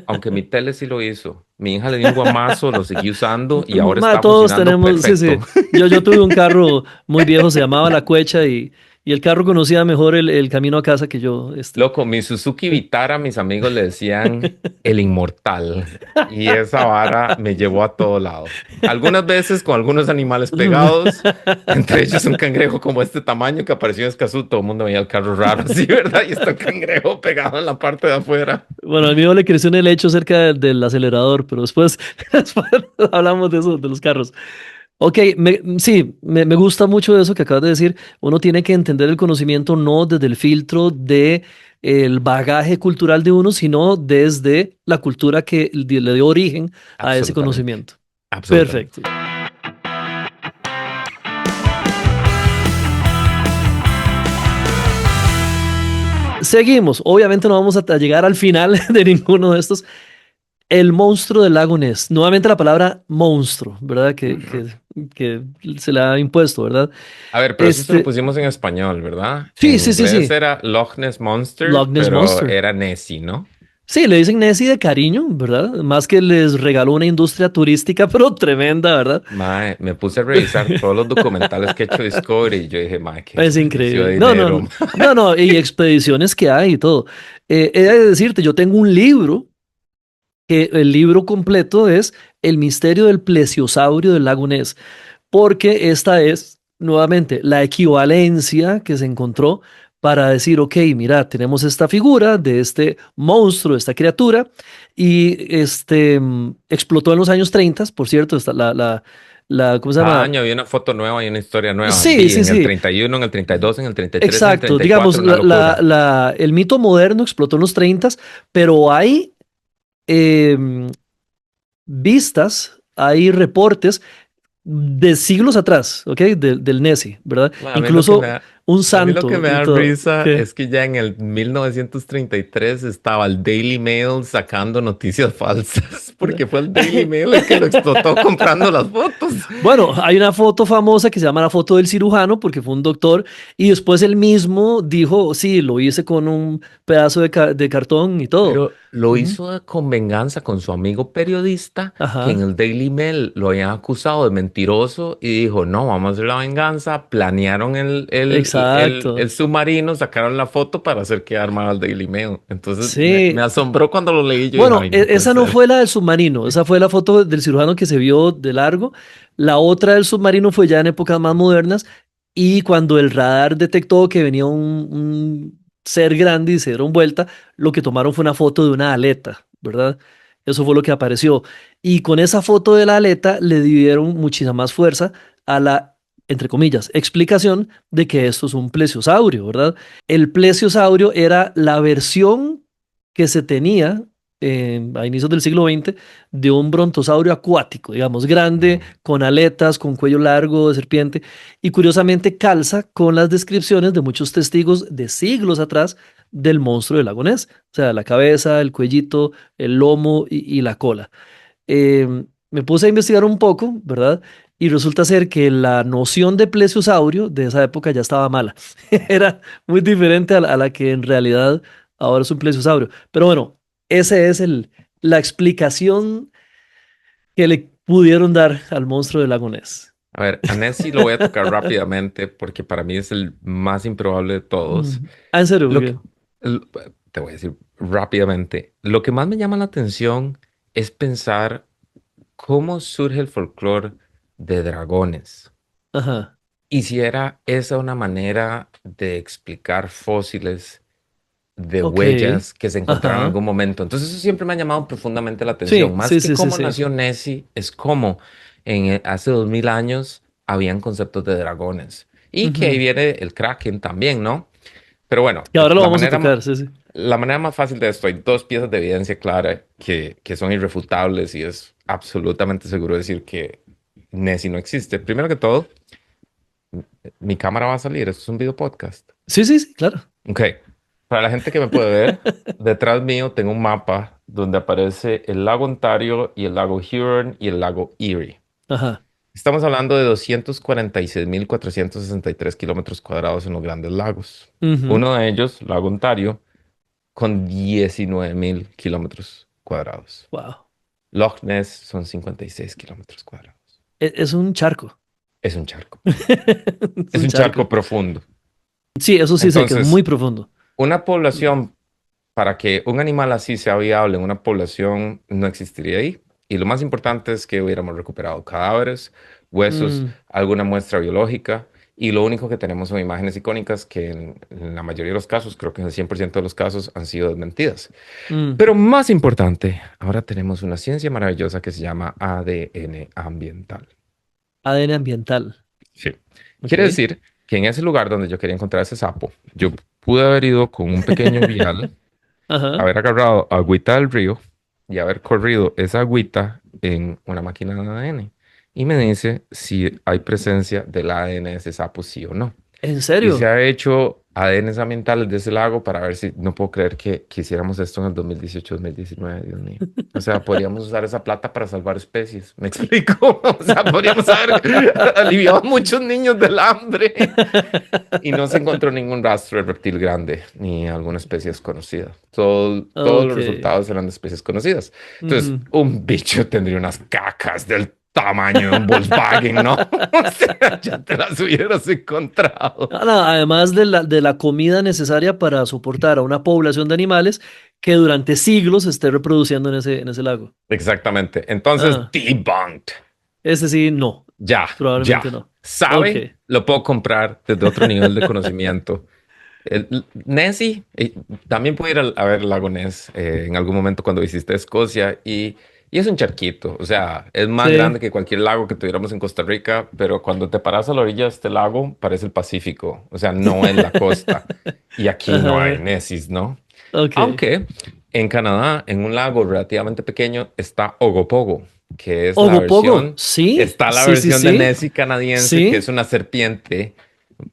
Aunque mi tele sí lo hizo. Mi hija le dio un guamazo, lo seguí usando y ahora está Todos funcionando tenemos, sí, perfecto. sí. Yo tuve un carro muy viejo, se llamaba La Cuecha y el carro conocía mejor el camino a casa que yo, este. Loco, mi Suzuki Sí. Vitara, mis amigos le decían el inmortal. Y esa vara me llevó a todo lado. Algunas veces con algunos animales pegados, entre ellos un cangrejo como este tamaño que apareció en Escazú. Todo el mundo veía el carro raro, así, ¿verdad? Y está el cangrejo pegado en la parte de afuera. Bueno, al mío le creció un helecho cerca del acelerador, pero después, después hablamos de eso, de los carros. Ok, sí, me gusta mucho eso que acabas de decir. Uno tiene que entender el conocimiento no desde el filtro de el bagaje cultural de uno, sino desde la cultura que le dio origen a ese Absolutamente, conocimiento. absolutamente. Perfecto. Seguimos. Obviamente no vamos a llegar al final de ninguno de estos. El monstruo del lago Ness. Nuevamente la palabra monstruo, ¿verdad? Que se le ha impuesto, ¿verdad? A ver, pero eso se lo Este, pusimos en español, ¿verdad? sí, En sí, sí, inglés sí. era Loch Ness Monster, Loch Ness pero Monster. era Nessie, ¿no? Sí, le dicen Nessie de cariño, ¿verdad? Más que les regaló una industria turística, pero tremenda, ¿verdad? Mae, me puse a revisar todos los documentales que ha hecho Discovery y yo dije, mae, qué Es desperdicio increíble. de No, dinero. no, no, no. Y expediciones que hay y todo. He de decirte, yo tengo un libro, que el libro completo es El misterio del plesiosaurio del lago Ness, porque esta es nuevamente la equivalencia que se encontró para decir, ok, mira, tenemos esta figura de este monstruo, esta criatura, y explotó en los años 30, por cierto, está ¿cómo se Cada llama? año había una foto nueva y una historia nueva. Sí, Vi sí, en el sí, 31, en el 32, en el 33, en el exacto. treinta y Digamos, cuatro, una locura. el mito moderno explotó en los 30, pero hay em, vistas, hay reportes de siglos atrás, ¿ok? Del Nessie, ¿verdad? Ma, Incluso un a mí lo que santo me y da todo. risa ¿Qué? es que ya en el 1933 estaba el Daily Mail sacando noticias falsas, porque fue el Daily Mail el que lo explotó comprando las fotos. Bueno, hay una foto famosa que se llama la foto del cirujano porque fue un doctor y después él mismo dijo, sí, lo hice con un pedazo de cartón y todo. Pero lo Ujú. hizo con venganza con su amigo periodista que en Ajá, el Daily Mail lo habían acusado de mentiroso y dijo, no, vamos a hacer la venganza. Planearon el exacto. submarino, sacaron la foto para hacer quedar mal al Daily Mail. Entonces me Sí. asombró cuando lo leí. Yo dije, Bueno, ay, no puede esa no ser. fue la del submarino, esa fue la foto del cirujano que se vio de largo. La otra del submarino fue ya en épocas más modernas y cuando el radar detectó que venía un ser grande y se dieron vuelta, lo que tomaron fue una foto de una aleta, ¿verdad? Eso fue lo que apareció. Y con esa foto de la aleta le dieron muchísima más fuerza a la, entre comillas, explicación de que esto es un plesiosaurio, ¿verdad? El plesiosaurio era la versión que se tenía a inicios del siglo XX de un brontosaurio acuático, digamos, grande, Ujú. con aletas, con cuello largo de serpiente, y curiosamente calza con las descripciones de muchos testigos de siglos atrás del monstruo del lago Ness, o sea, la cabeza, el cuellito, el lomo y la cola. Me puse a investigar un poco, ¿verdad? y resulta ser que la noción de plesiosaurio de esa época ya estaba mala. Era muy diferente a la que en realidad ahora es un plesiosaurio. Pero bueno, esa es la explicación que le pudieron dar al monstruo del lago Ness. A ver, a Nessie lo voy a tocar rápidamente porque para mí es el más improbable de todos. Ah, ¿en serio? Lo que, Ok. l- Te voy a decir rápidamente, lo que más me llama la atención es pensar cómo surge el folclore de dragones. Ajá. Y si era esa una manera de explicar fósiles de Ok. huellas que se encontraron en Ajá. algún momento. Entonces eso siempre me ha llamado profundamente la Sí, atención. Más sí, que sí, sí, cómo sí. nació Nessie, es cómo hace 2000 años habían conceptos de dragones. Y que ahí Ujú. viene el Kraken también, ¿no? Pero bueno, Y ahora lo vamos a tocar, sí, sí. la manera más fácil de esto, hay dos piezas de evidencia clara que son irrefutables y es absolutamente seguro decir que Nessie no existe. Primero que todo, mi cámara va a salir, esto es un video podcast. Sí, sí, sí, claro. Ok, para la gente que me puede ver, detrás mío tengo un mapa donde aparece el lago Ontario y el lago Huron y el lago Erie. Ajá. Estamos hablando de 246.463 kilómetros cuadrados en los Grandes Lagos. Ujú. Uno de ellos, Lago Ontario, con 19.000 kilómetros cuadrados. Wow. Loch Ness son 56 kilómetros cuadrados. Es un charco. Es un charco. Es Es un un charco. charco profundo. Sí, eso sí sé que es muy Entonces, profundo. una población, para que un animal así sea viable en una población, no existiría ahí. Y lo más importante es que hubiéramos recuperado cadáveres, huesos, Mm, alguna muestra biológica. Y lo único que tenemos son imágenes icónicas que en la mayoría de los casos, creo que en el 100% de los casos, han sido desmentidas. mm. Pero más importante, ahora tenemos una ciencia maravillosa que se llama ADN ambiental. ADN ambiental. Sí. Quiere Ok. decir que en ese lugar donde yo quería encontrar ese sapo, yo pude haber ido con un pequeño vial, Ajá. haber agarrado agüita del río y haber corrido esa agüita en una máquina de ADN. Y me dice si hay presencia del ADN de ese sapo, sí o no. ¿En Y se serio? ha hecho ADNs ambientales de ese lago para ver si, no puedo creer que hiciéramos esto en el 2018-2019, Dios mío. O sea, podríamos usar esa plata para salvar especies. ¿Me explico? O sea, podríamos haber aliviado a muchos niños del hambre. Y no se encontró ningún rastro de reptil grande ni alguna especie desconocida. Todos los Ok. resultados eran de especies conocidas. Entonces, Ujú. un bicho tendría unas cacas del tamaño de un Volkswagen, ¿no? O sea, ya te las hubieras encontrado. Ah, no, además de la comida necesaria para soportar a una población de animales que durante siglos se esté reproduciendo en ese lago. Exactamente. Entonces, Ah, debunked. ese sí, no. Ya, ya. Probablemente no. Ok. ¿Sabe? Lo puedo comprar desde otro nivel de conocimiento. Nessie, también pude ir a ver el lago Ness en algún momento cuando visité Escocia y es un charquito, o sea, es más Sí. grande que cualquier lago que tuviéramos en Costa Rica, pero cuando te paras a la orilla de este lago parece el Pacífico, o sea, no es la costa y aquí no hay Ajá. Nessies, ¿no? Ok. Aunque en Canadá, en un lago relativamente pequeño, está Ogopogo, que es Ogopogo. Sí, está la sí, sí, versión de sí. Nessie canadiense, que es Sí. una serpiente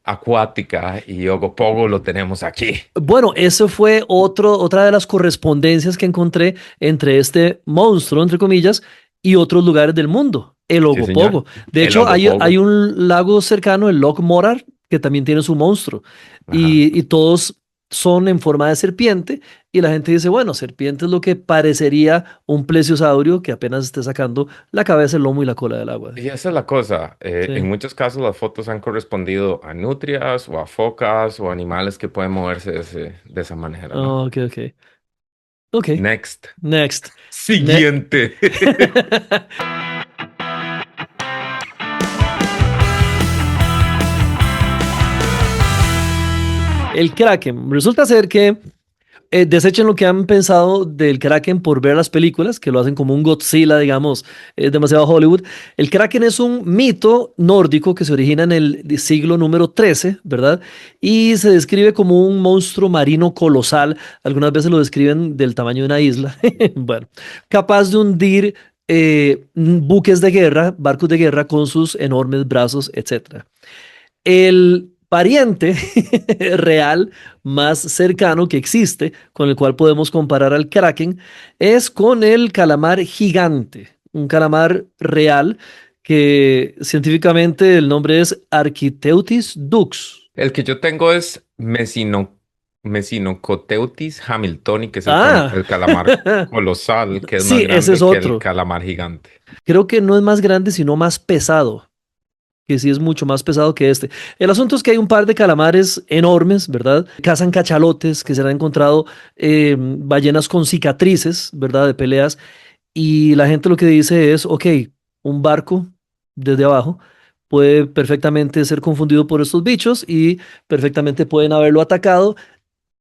acuática y Ogopogo lo tenemos aquí. Bueno, eso fue otra de las correspondencias que encontré entre este monstruo, entre comillas, y otros lugares del mundo, el Sí, señor. Ogopogo. De El hecho, hay Ogopogo. un lago cercano, el Loch Morar, que también tiene su monstruo, Ajá. y todos son en forma de serpiente, y la gente dice, bueno, serpiente es lo que parecería un plesiosaurio que apenas esté sacando la cabeza, el lomo y la cola del agua. Y esa es la cosa. En Sí. muchos casos las fotos han correspondido a nutrias o a focas o animales que pueden moverse de esa manera, ¿no? Ok, ok. Ok. Next. Next. Ne- Siguiente. El Kraken. Resulta ser que desechen lo que han pensado del Kraken por ver las películas, que lo hacen como un Godzilla, digamos, es demasiado Hollywood. El Kraken es un mito nórdico que se origina en el siglo número 13, ¿verdad? Y se describe como un monstruo marino colosal. Algunas veces lo describen del tamaño de una isla. Bueno, capaz de hundir buques de guerra, barcos de guerra con sus enormes brazos, etcétera. El pariente real más cercano que existe, con el cual podemos comparar al Kraken, es con el calamar gigante, un calamar real que científicamente el nombre es Architeutis dux. El que yo tengo es Mesinocoteutis hamiltoni, que es Ah, el calamar colosal, que es más sí, ese es grande que el otro. calamar gigante. Creo que no es más grande, sino más pesado, que sí es mucho más pesado que este. El asunto es que hay un par de calamares enormes, ¿verdad? Cazan cachalotes, que se han encontrado ballenas con cicatrices, ¿verdad? De peleas. Y la gente lo que dice es, ok, un barco desde abajo puede perfectamente ser confundido por estos bichos y perfectamente pueden haberlo atacado.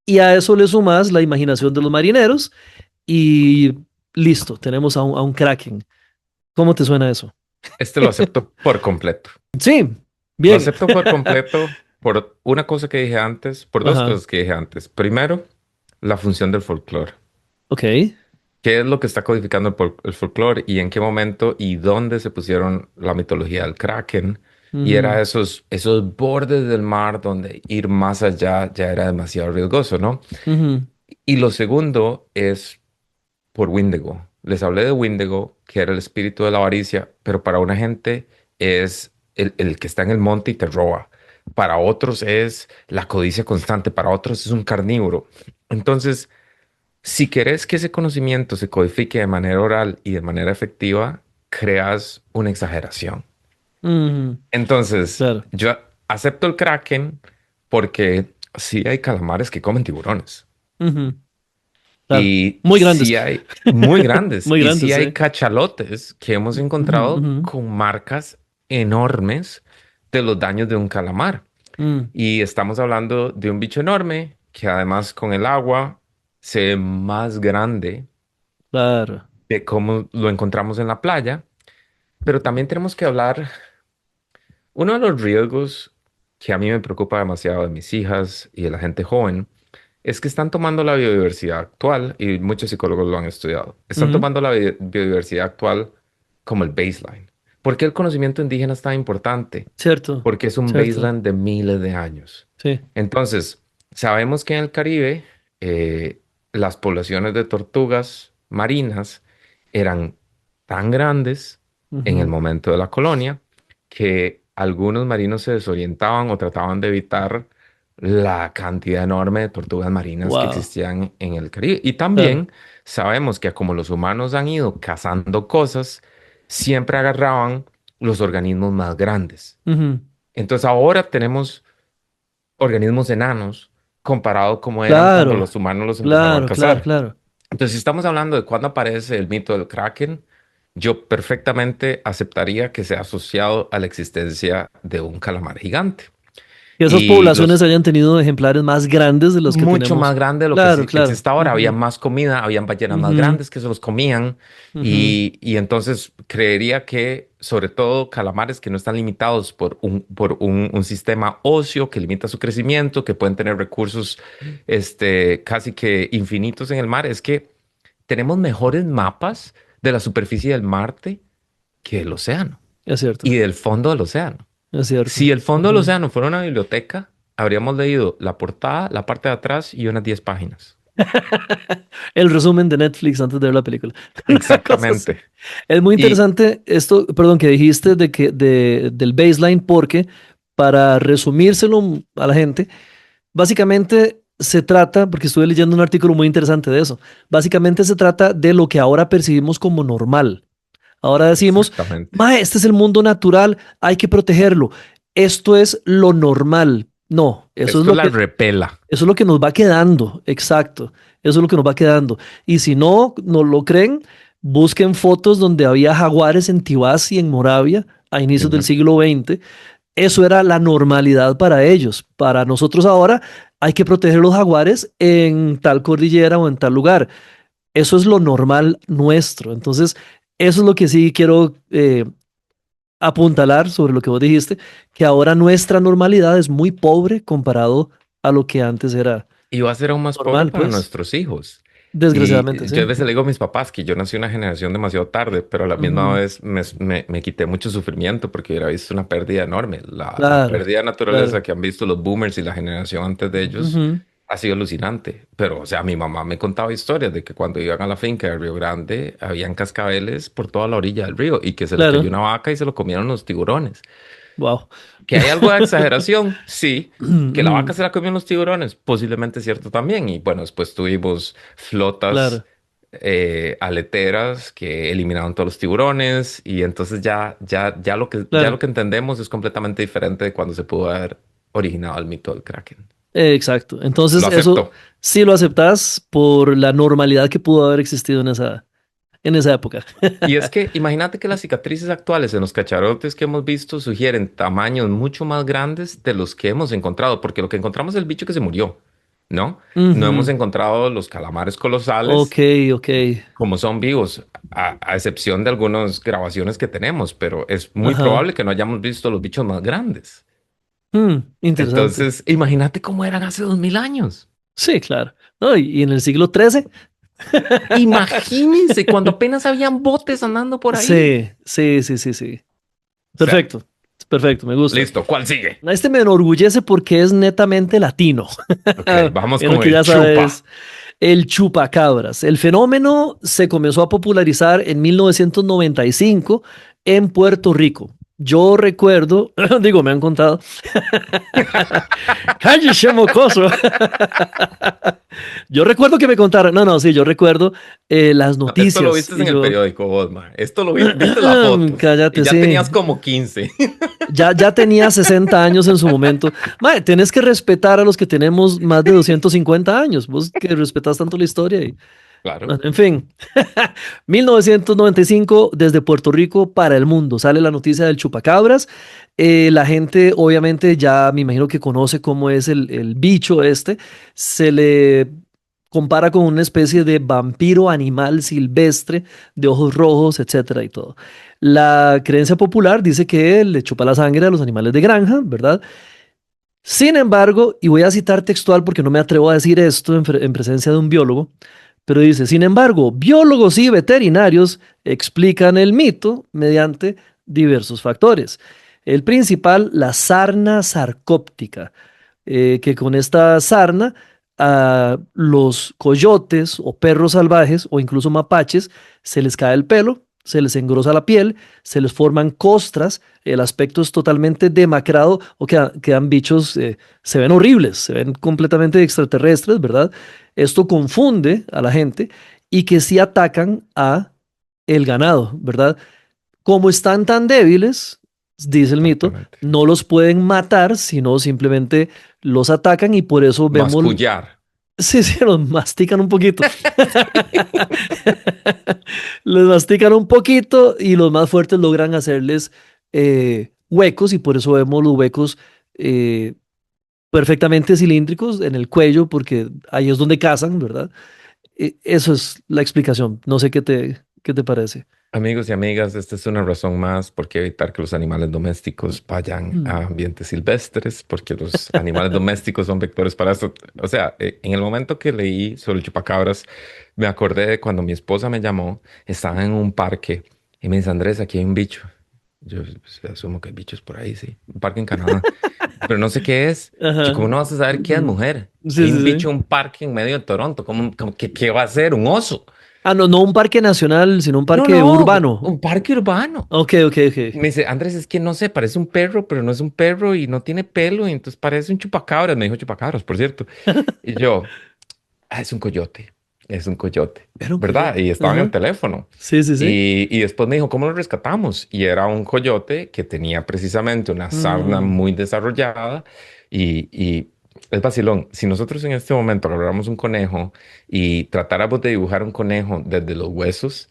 Y a eso le sumas la imaginación de los marineros y listo, tenemos a un kraken. ¿Cómo te suena eso? Este lo acepto por completo. Sí, Lo bien. acepto por completo por una cosa que dije antes, por dos Ajá, cosas que dije antes. Primero, la función del folclore. ok. ¿Qué es lo que está codificando el folclore y en qué momento y dónde se pusieron la mitología del Kraken? Y Ujú, era esos bordes del mar donde ir más allá ya era demasiado riesgoso, ¿no? ujú, Y lo segundo es por Wendigo. Les hablé de Wendigo, que era el espíritu de la avaricia, pero para una gente es el que está en el monte y te roba. Para otros es la codicia constante, para otros es un carnívoro. Entonces, si querés que ese conocimiento se codifique de manera oral y de manera efectiva, creas una exageración. ujú, Entonces, claro, yo acepto el Kraken porque sí hay calamares que comen tiburones. ujú, claro. Y Muy grandes, sí hay muy grandes. muy Y sí grandes, hay sí. cachalotes que hemos Ujú, encontrado ujú, con marcas enormes de los daños de un calamar. mm, Y estamos hablando de un bicho enorme que además con el agua se ve más grande claro. de cómo lo encontramos en la playa. Pero también tenemos que hablar, uno de los riesgos que a mí me preocupa demasiado de mis hijas y de la gente joven, es que están tomando la biodiversidad actual, y muchos psicólogos lo han estudiado, están Ujú, tomando la biodiversidad actual como el baseline. ¿Por qué el conocimiento indígena es tan importante? cierto, Porque es un cierto. baseline de miles de años. Sí. Entonces, sabemos que en el Caribe eh, las poblaciones de tortugas marinas eran tan grandes en el Ujú, momento de la colonia que algunos marinos se desorientaban o trataban de evitar la cantidad enorme de tortugas marinas que wow, existían en el Caribe. Y claro. también sabemos que como los humanos han ido cazando cosas, siempre agarraban los organismos más grandes. Ujú, Entonces ahora tenemos organismos enanos comparado como eran cuando claro, los humanos los empezaron a claro, claro, cazar. claro. Entonces, si estamos hablando de cuándo aparece el mito del Kraken, yo perfectamente aceptaría que sea asociado a la existencia de un calamar gigante. Que esas Y poblaciones los hayan tenido ejemplares más grandes de los que mucho más tenemos. grande de lo que Claro, claro. existe ahora. Había Ujú, más comida, habían ballenas más ujú, grandes que se los comían. ujú. Y entonces creería que, sobre todo, calamares que no están limitados por un sistema óseo que limita su crecimiento, que pueden tener recursos casi que infinitos en el mar, es que tenemos mejores mapas de la superficie del Marte que del océano Es cierto, y del fondo del océano. es cierto. Si el fondo del Ujú. océano fuera una biblioteca, habríamos leído la portada, la parte de atrás y unas 10 páginas. El resumen de Netflix antes de ver la película. Una cosa así. Exactamente. Es muy Y interesante esto, perdón, que dijiste del baseline, porque para resumírselo a la gente, básicamente se trata, porque estuve leyendo un artículo muy interesante de eso, básicamente se trata de lo que ahora percibimos como normal. Ahora decimos, exactamente. mae, este es el mundo natural, hay que protegerlo. Esto es lo normal. No, Esto es la repela. eso es lo que nos va quedando, exacto. Eso es lo que nos va quedando. Y si no lo creen, busquen fotos donde había jaguares en Tibás y en Moravia a inicios del Ujú. siglo XX. Eso era la normalidad para ellos. Para nosotros ahora hay que proteger los jaguares en tal cordillera o en tal lugar. Eso es lo normal nuestro. Entonces, eso es lo que sí quiero apuntalar sobre lo que vos dijiste, que ahora nuestra normalidad es muy pobre comparado a lo que antes era Y va a ser aún más pobre normal, para pues. nuestros hijos. Desgraciadamente, Y sí. yo a veces le digo a mis papás que yo nací una generación demasiado tarde, pero a la misma Ujú, vez me quité mucho sufrimiento porque hubiera visto una pérdida enorme. La claro, pérdida de naturaleza claro. que han visto los boomers y la generación antes de ellos Ujú, ha sido alucinante. Pero, o sea, mi mamá me contaba historias de que cuando iban a la finca de Río Grande, habían cascabeles por toda la orilla del río y que se les cayó Claro. una vaca y se lo comieron los tiburones. Wow. ¿Que hay algo de exageración? Sí. ¿Que la vaca se la comieron los tiburones? Posiblemente es cierto también. Y bueno, después tuvimos flotas Claro, aleteras que eliminaron todos los tiburones y entonces ya lo claro. que entendemos es completamente diferente de cuando se pudo haber originado el mito del Kraken. Exacto. Entonces, Lo eso acepto. sí lo aceptás por la normalidad que pudo haber existido en esa época. Y es que imagínate que las cicatrices actuales en los cacharotes que hemos visto sugieren tamaños mucho más grandes de los que hemos encontrado, porque lo que encontramos es el bicho que se murió, ¿no? No hemos Ujú. encontrado los calamares colosales Ok, ok. como son vivos, a excepción de algunas grabaciones que tenemos, pero es muy Ajá. probable que no hayamos visto los bichos más grandes. Interesante. Entonces, imagínate cómo eran hace 2000 años. Sí, claro. No, y en el siglo XIII. Imagínense cuando apenas habían botes andando por ahí. Sí, sí, sí, sí, sí. O sea, Perfecto. Perfecto, me gusta. listo, ¿cuál sigue? Este me enorgullece porque es netamente latino. Ok, vamos En lo con que el ya sabes, chupa. el chupacabras. El fenómeno se comenzó a popularizar en 1995 en Puerto Rico. Yo recuerdo, digo, me han contado. ¡Cállese, mocoso! Yo recuerdo que me contaron. No, no, sí, yo recuerdo las No, esto lo noticias. viste Y en el yo, periódico, vos, ma. Esto lo viste las fotos y cállate, ya sí. tenías como 15. Ya tenía 60 años en su momento. Mae, tenés que respetar a los que tenemos más de 250 años. Vos que respetas tanto la historia. Claro. Bueno, en fin, 1995 desde Puerto Rico para el mundo. Sale la noticia del chupacabras. La gente obviamente ya me imagino que conoce cómo es el bicho este. Se le compara con una especie de vampiro animal silvestre de ojos rojos, etcétera y todo. La creencia popular dice que le chupa la sangre a los animales de granja, ¿verdad? Sin embargo, y voy a citar textual porque no me atrevo a decir esto en presencia de un biólogo, pero dice, sin embargo, biólogos y veterinarios explican el mito mediante diversos factores. El principal, la sarna sarcóptica, que con esta sarna a los coyotes o perros salvajes o incluso mapaches se les cae el pelo, se les engrosa la piel, se les forman costras, el aspecto es totalmente demacrado o quedan bichos, se ven horribles, se ven completamente extraterrestres, ¿verdad? Esto confunde a la gente y que sí atacan a el ganado, ¿verdad? Como están tan débiles, dice el mito, Exactamente. no los pueden matar, sino simplemente los atacan y por eso vemos, Mascullar. sí, sí, los mastican un poquito. Les mastican un poquito y los más fuertes logran hacerles huecos y por eso vemos los huecos eh, perfectamente cilíndricos en el cuello porque ahí es donde cazan, ¿verdad? Eso es la explicación. No sé qué te parece. Amigos y amigas, esta es una razón más por qué evitar que los animales domésticos vayan Mm. a ambientes silvestres, porque los animales domésticos son vectores para esto. O sea, en el momento que leí sobre el chupacabras, me acordé de cuando mi esposa me llamó, estaba en un parque y me dice, Andrés, aquí hay un bicho. Yo pues, asumo que hay bichos por ahí, sí. Un parque en Canadá, pero no sé qué es. Yo, Ajá. ¿cómo no vas a saber qué es, Mm. mujer? Sí, Hay un sí, bicho sí. en un parque en medio de Toronto. ¿Qué va a ser? ¿Un oso? Ah, no, no un parque nacional, sino un No, parque no, urbano. un parque urbano. Ok, ok, ok. Me dice, Andrés, es que no sé, parece un perro, pero no es un perro y no tiene pelo, y entonces parece un chupacabras. Me dijo chupacabras, por cierto. Y yo, es un coyote, es un coyote, Era un ¿verdad? coyote. Y estaba en el Ajá. teléfono. Sí, sí, sí. Y después me dijo, ¿cómo lo rescatamos? Y era un coyote que tenía precisamente una sarna Mm, muy desarrollada y es vacilón. Si nosotros en este momento agarráramos un conejo y tratáramos de dibujar un conejo desde los huesos,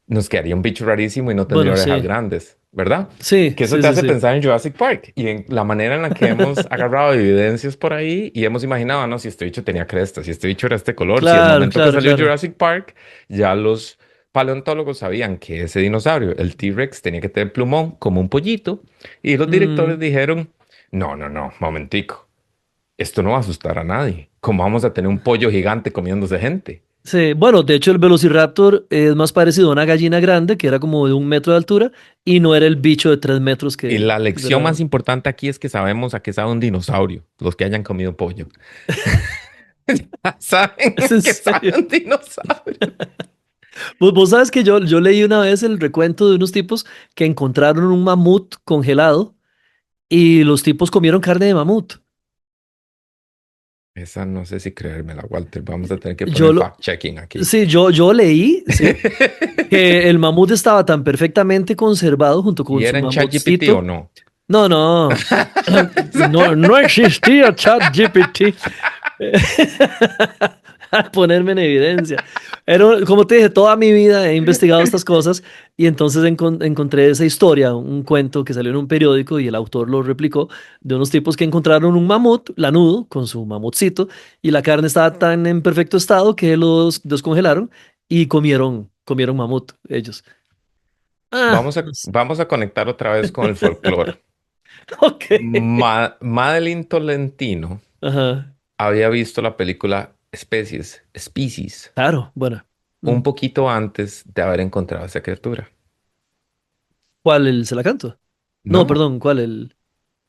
nos quedaría un bicho rarísimo y no tendría bueno, orejas sí. grandes, ¿verdad? Sí, Que eso sí, te sí, hace sí. pensar en Jurassic Park y en la manera en la que hemos agarrado evidencias por ahí y hemos imaginado, no, si este bicho tenía cresta, si este bicho era este color, si el Claro, momento que claro, salió claro. Jurassic Park, ya los paleontólogos sabían que ese dinosaurio, el T-Rex, tenía que tener plumón como un pollito y los directores Mm, dijeron, no, no, no, momentico, esto no va a asustar a nadie. ¿Cómo vamos a tener un pollo gigante comiéndose gente? sí, bueno, de hecho el Velociraptor es más parecido a una gallina grande que era como de 1 metro de altura y no era el bicho de 3 metros Y que la lección era. más importante aquí es que sabemos a qué sabe un dinosaurio, los que hayan comido pollo. saben ¿Es en que saben serio? un dinosaurio. Vos sabes que yo leí una vez el recuento de unos tipos que encontraron un mamut congelado y los tipos comieron carne de mamut. Esa no sé si creérmela, Walter. Vamos a tener que Yo poner lo, fact-checking aquí. sí, yo leí, sí, que el mamut estaba tan perfectamente conservado junto con ¿Y su era en ChatGPT o mamutcito. no? No, no, no, no existía ChatGPT. A ponerme en evidencia. Como te dije, toda mi vida he investigado estas cosas y entonces encontré esa historia, un cuento que salió en un periódico y el autor lo replicó, de unos tipos que encontraron un mamut lanudo con su mamutcito y la carne estaba tan en perfecto estado que los descongelaron y comieron mamut ellos. Ah, no sé. Vamos a conectar otra vez con el folclore. Ok. Madeline Tolentino Ajá, había visto la película Species, claro, bueno. un Mm. poquito antes de haber encontrado a esa criatura. ¿Cuál se la canto? No, No, perdón, ¿cuál el?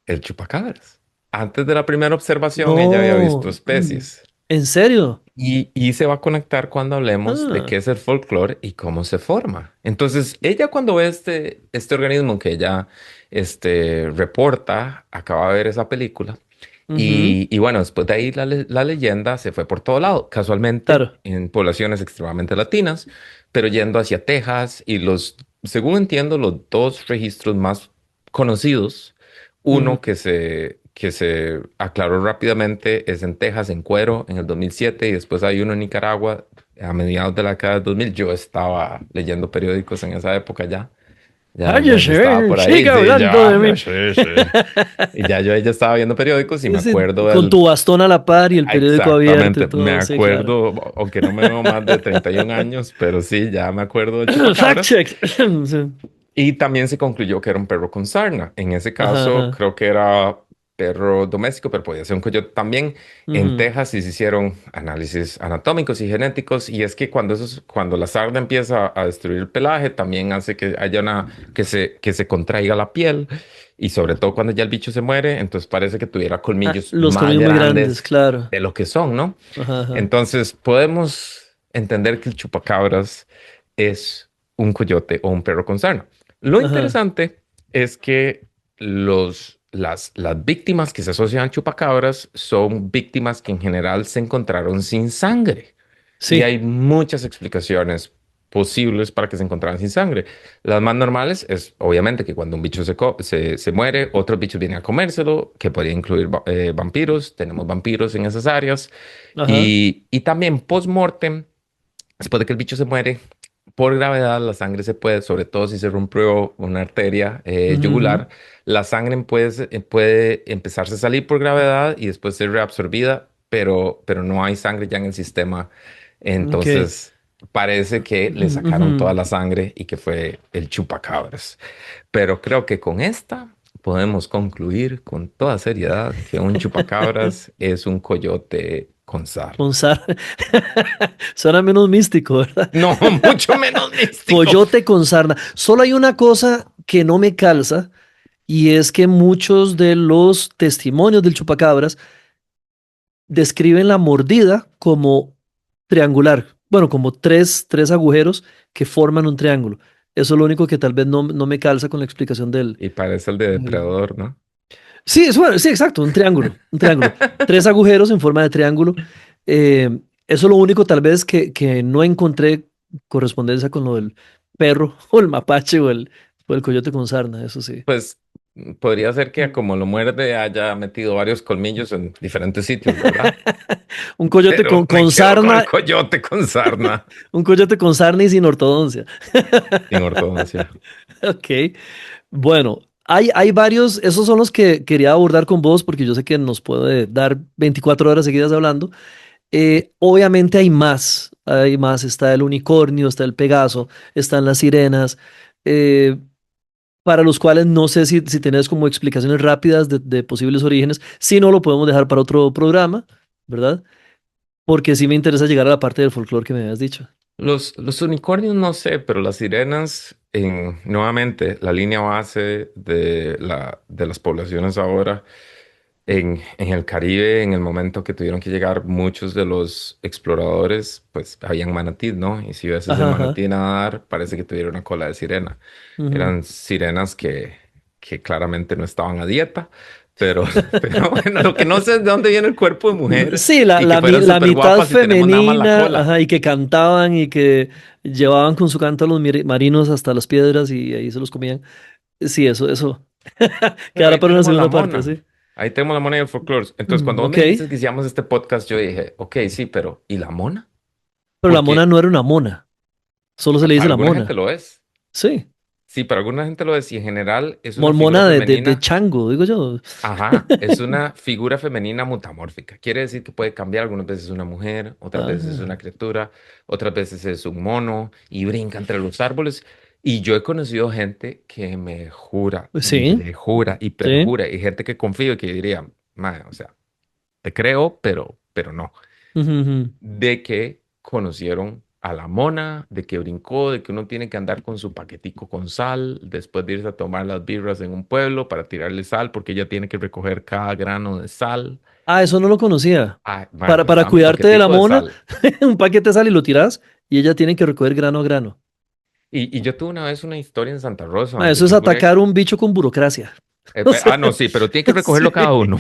el chupacabras. Antes de la primera observación, ella había visto No, especies. ¿en serio? Y se va a conectar cuando hablemos de Ah, qué es el folclore y cómo se forma. Entonces, ella cuando ve este organismo que ella reporta, acaba de ver esa película. ujú, Y bueno, después de ahí la leyenda se fue por todo lado, casualmente claro. en poblaciones extremadamente latinas, pero yendo hacia Texas y según entiendo, los dos registros más conocidos, Ujú. uno que se aclaró rápidamente es en Texas, en Cuero, en el 2007, y después hay uno en Nicaragua a mediados de la década del 2000. Yo estaba leyendo periódicos en esa época ya. Ya yo estaba Cállese, por ahí, siga sí, hablando de ya mí. sí, sí. Y ya yo estaba viendo periódicos y me Ese, acuerdo con del... tu bastón a la par y el periódico abierto y Exactamente, me todo, sí, claro. acuerdo, aunque no me veo más de 31 años, pero sí, ya me acuerdo del Fact chupacabras. check. Sí. Y también se concluyó que era un perro con sarna. En ese Ajá, caso, ajá. creo que era perro doméstico, pero podía ser un coyote también. En Ujú. Texas sí se hicieron análisis anatómicos y genéticos, y es que cuando la sarna empieza a destruir el pelaje, también hace que haya que se contraiga la piel, y sobre todo cuando ya el bicho se muere, entonces parece que tuviera Ah, colmillos los más colmillos muy grandes, grandes claro. de lo que son, ¿no? Ajá, ajá, Entonces podemos entender que el chupacabras es un coyote o un perro con sarna. Lo ajá. interesante es que las víctimas que se asocian a chupacabras son víctimas que en general se encontraron sin sangre. Y Sí, hay muchas explicaciones posibles para que se encontraran sin sangre. Las más normales es obviamente que cuando un bicho se muere, otros bichos vienen a comérselo, que podría incluir vampiros. Tenemos vampiros en esas áreas. ajá. Y también post-mortem, después de que el bicho se muere, por gravedad la sangre se puede, sobre todo si se rompió una arteria Ujú, ujú. yugular, la sangre puede empezarse a salir por gravedad y después ser reabsorbida, pero no hay sangre ya en el sistema. Ok. Entonces parece que le sacaron toda Ujú. la sangre y que fue el chupacabras. Pero creo que con esta podemos concluir con toda seriedad que un chupacabras es un coyote con sarna. Con Suena menos místico, ¿verdad? No, mucho menos místico. Coyote con sarna. Solo hay una cosa que no me calza y es que muchos de los testimonios del chupacabras describen la mordida como triangular. Bueno, como tres agujeros que forman un triángulo. Eso es lo único que tal vez no me calza con la explicación del... Y parece el de del- depredador, ¿no? Sí, bueno, sí, exacto, un triángulo, un triángulo. Tres agujeros en forma de triángulo. Eh, Eso es lo único tal vez que no encontré correspondencia con lo del perro o el mapache o el coyote con sarna, eso sí. Pues podría ser que Mm. como lo muerde haya metido varios colmillos en diferentes sitios, ¿verdad? Un coyote Pero me con quedo con el sarna, coyote con sarna. un coyote con sarna y sin ortodoncia. Sin ortodoncia. Ok. Bueno, hay varios, esos son los que quería abordar con vos porque yo sé que nos puede dar 24 horas seguidas hablando. Obviamente hay más, está el unicornio, está el Pegaso, están las sirenas, eh, para los cuales no sé si tenés como explicaciones rápidas de posibles orígenes, si no lo podemos dejar para otro programa, ¿verdad? Porque sí me interesa llegar a la parte del folclore que me habías dicho. Los unicornios no sé, pero las sirenas, nuevamente, la línea base de las poblaciones ahora. en el Caribe, en el momento que tuvieron que llegar muchos de los exploradores, pues habían manatíes, ¿no? Y si ves ese Ajá, ajá. manatí nadar, parece que tuviera una cola de sirena. Ujú. Eran sirenas que claramente no estaban a dieta, pero, pero bueno, lo que no sé es de dónde viene el cuerpo de mujer Sí, y que fueran la súper mitad guapas y tenemos nada más la femenina, cola. ajá, y que cantaban y que llevaban con su canto a los marinos hasta las piedras y ahí se los comían. Sí, eso. Pero Quedará ahí para una tenemos la segunda parte, mona. sí. Ahí tenemos la mona y el folclore. Entonces, cuando vos Ok, me dijiste que hiciéramos este podcast, yo dije, ok, sí, pero ¿y la mona? pero la mona Porque no era una mona, solo se le para dice la alguna gente mona. lo es. Sí, Sí, para alguna gente lo es. Y en general es una figura mona de femenina. chango, digo yo. Ajá, es una figura femenina mutamórfica. Quiere decir que puede cambiar. Algunas veces es una mujer, otras veces es una Ah, criatura, otras veces es un mono y brinca entre los árboles. Y yo he conocido gente que me jura pues y sí, le jura y sí. perjura. Y gente que confío y que diría, "Mae, o sea, te creo, pero no. Ujú, ujú. De que conocieron a la mona, de que brincó, de que uno tiene que andar con su paquetico con sal, después de irse a tomar las birras en un pueblo para tirarle sal, porque ella tiene que recoger cada grano de sal. Ah, eso no lo conocía. Ah, bueno, pues Para estaba mi cuidarte de la paquetico de mona, sal. un paquete de sal y lo tiras y ella tiene que recoger grano a grano. Y yo tuve una vez una historia en Santa Rosa Ma, donde eso es yo juré, atacar un bicho con burocracia. O sea, no, sí, pero tiene que sí, recogerlo cada uno.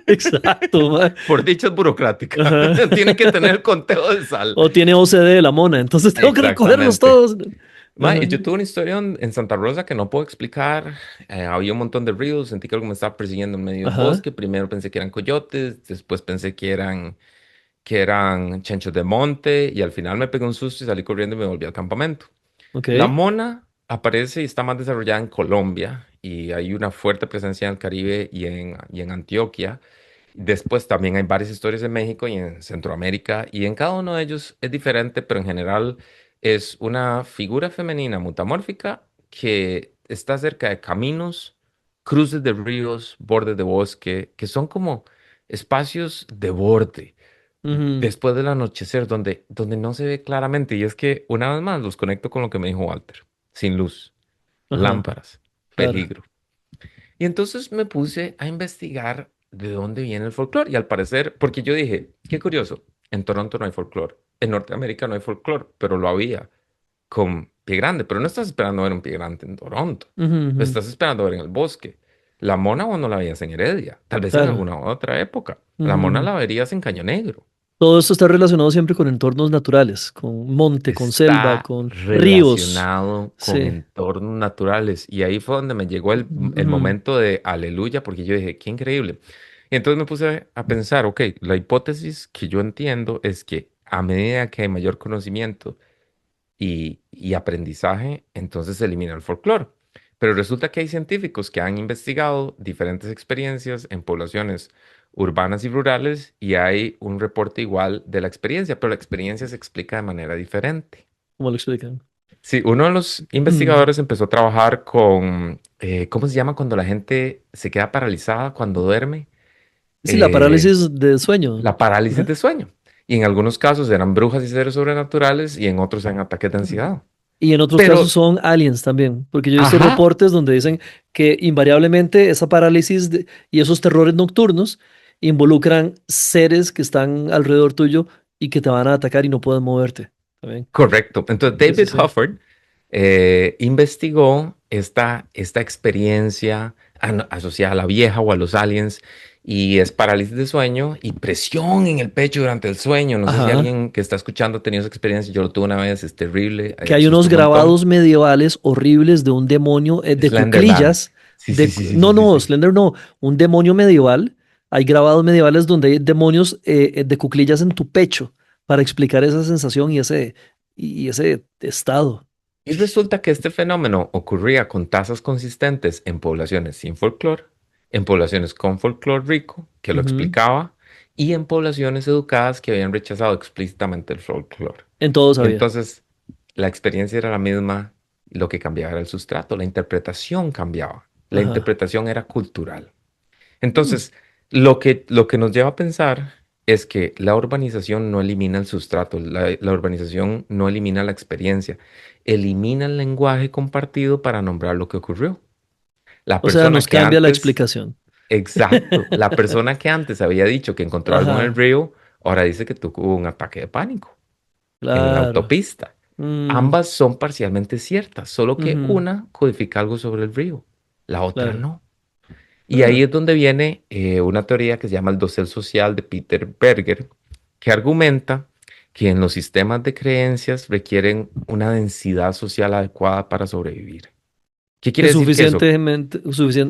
exacto, ma. Por dicha es burocrática. Ajá. Tiene que tener el conteo de sal. O tiene OCD de la mona, entonces tengo que recogerlos Exactamente. todos. Ma, Ajá. y yo tuve una historia en Santa Rosa que no puedo explicar. Había un montón de ríos, sentí que algo me estaba persiguiendo en medio del Ajá. bosque. Primero pensé que eran coyotes, después pensé que eran chanchos de monte y al final me pegué un susto y salí corriendo y me volví al campamento. Ok. La mona aparece y está más desarrollada en Colombia y hay una fuerte presencia en el Caribe y en Antioquia. Después también hay varias historias en México y en Centroamérica y en cada uno de ellos es diferente, pero en general es una figura femenina mutamórfica que está cerca de caminos, cruces de ríos, bordes de bosque, que son como espacios de borde Ujú. después del anochecer donde no se ve claramente. Y es que una vez más los conecto con lo que me dijo Walter, sin luz, Ajá. lámparas, Claro. peligro. Y entonces me puse a investigar de dónde viene el folclore. Y al parecer, porque yo dije, qué curioso, en Toronto no hay folclore, en Norteamérica no hay folclore, pero lo había con Pie Grande. Pero no estás esperando ver un Pie Grande en Toronto, Ujú, lo ujú. estás esperando ver en el bosque. La mona vos no la veías en Heredia, tal vez en Claro. alguna otra época. La Ujú, mona ujú. la verías en Caño Negro. Todo esto está relacionado siempre con entornos naturales, con monte, con selva, Está con ríos. relacionado con Sí. entornos naturales. Y ahí fue donde me llegó el Ujú. momento de aleluya, porque yo dije, qué increíble. Y entonces me puse a pensar, ok, la hipótesis que yo entiendo es que a medida que hay mayor conocimiento y aprendizaje, entonces se elimina el folclore. Pero resulta que hay científicos que han investigado diferentes experiencias en poblaciones urbanas y rurales y hay un reporte igual de la experiencia, pero la experiencia se explica de manera diferente. ¿Cómo lo explican? Sí, uno de los Mm. investigadores empezó a trabajar con, ¿cómo se llama cuando la gente se queda paralizada cuando duerme? Sí, la Eh, parálisis de sueño. la parálisis Ajá. de sueño. Y en algunos casos eran brujas y seres sobrenaturales y en otros eran ataques de ansiedad. Y en otros casos Pero, son aliens también, porque yo he visto ajá, reportes donde dicen que invariablemente esa parálisis y esos terrores nocturnos involucran seres que están alrededor tuyo y que te van a atacar y no puedes moverte. También. correcto. Entonces Sí, sí, David sí. Hufford investigó esta experiencia asociada a la vieja o a los aliens y es parálisis de sueño y presión en el pecho durante el sueño. No sé si Ajá. alguien que está escuchando ha tenido esa experiencia. Yo lo tuve una vez, es terrible, Que hay asusta unos un montón. grabados medievales horribles de un demonio de Slenderman. cuclillas. Sí, sí, sí, sí, No, sí, sí, no, sí. Slender no, un demonio medieval. Hay grabados medievales donde hay demonios de cuclillas en tu pecho para explicar esa sensación y ese estado. Y resulta que este fenómeno ocurría con tasas consistentes en poblaciones sin folclore, en poblaciones con folclore rico, que lo Ujú. explicaba, y en poblaciones educadas que habían rechazado explícitamente el folclore. En todo sabía. Entonces, la experiencia era la misma, lo que cambiaba era el sustrato, la interpretación cambiaba, la Ajá. interpretación era cultural. Mm. Entonces, lo que nos lleva a pensar es que la urbanización no elimina el sustrato, la urbanización no elimina la experiencia, elimina el lenguaje compartido para nombrar lo que ocurrió. La O sea, persona nos que cambia la antes, explicación. Exacto. La persona que antes había dicho que encontró algo en el Ajá, río, ahora dice que tuvo un ataque de pánico en la claro. autopista. Mm, Ambas son parcialmente ciertas, solo que ujú, una codifica algo sobre el río, la otra claro. no. Y ahí Ah, es donde viene una teoría que se llama el dosel social de Peter Berger, que argumenta que en los sistemas de creencias requieren una densidad social adecuada para sobrevivir. ¿Qué que quiere decir que eso?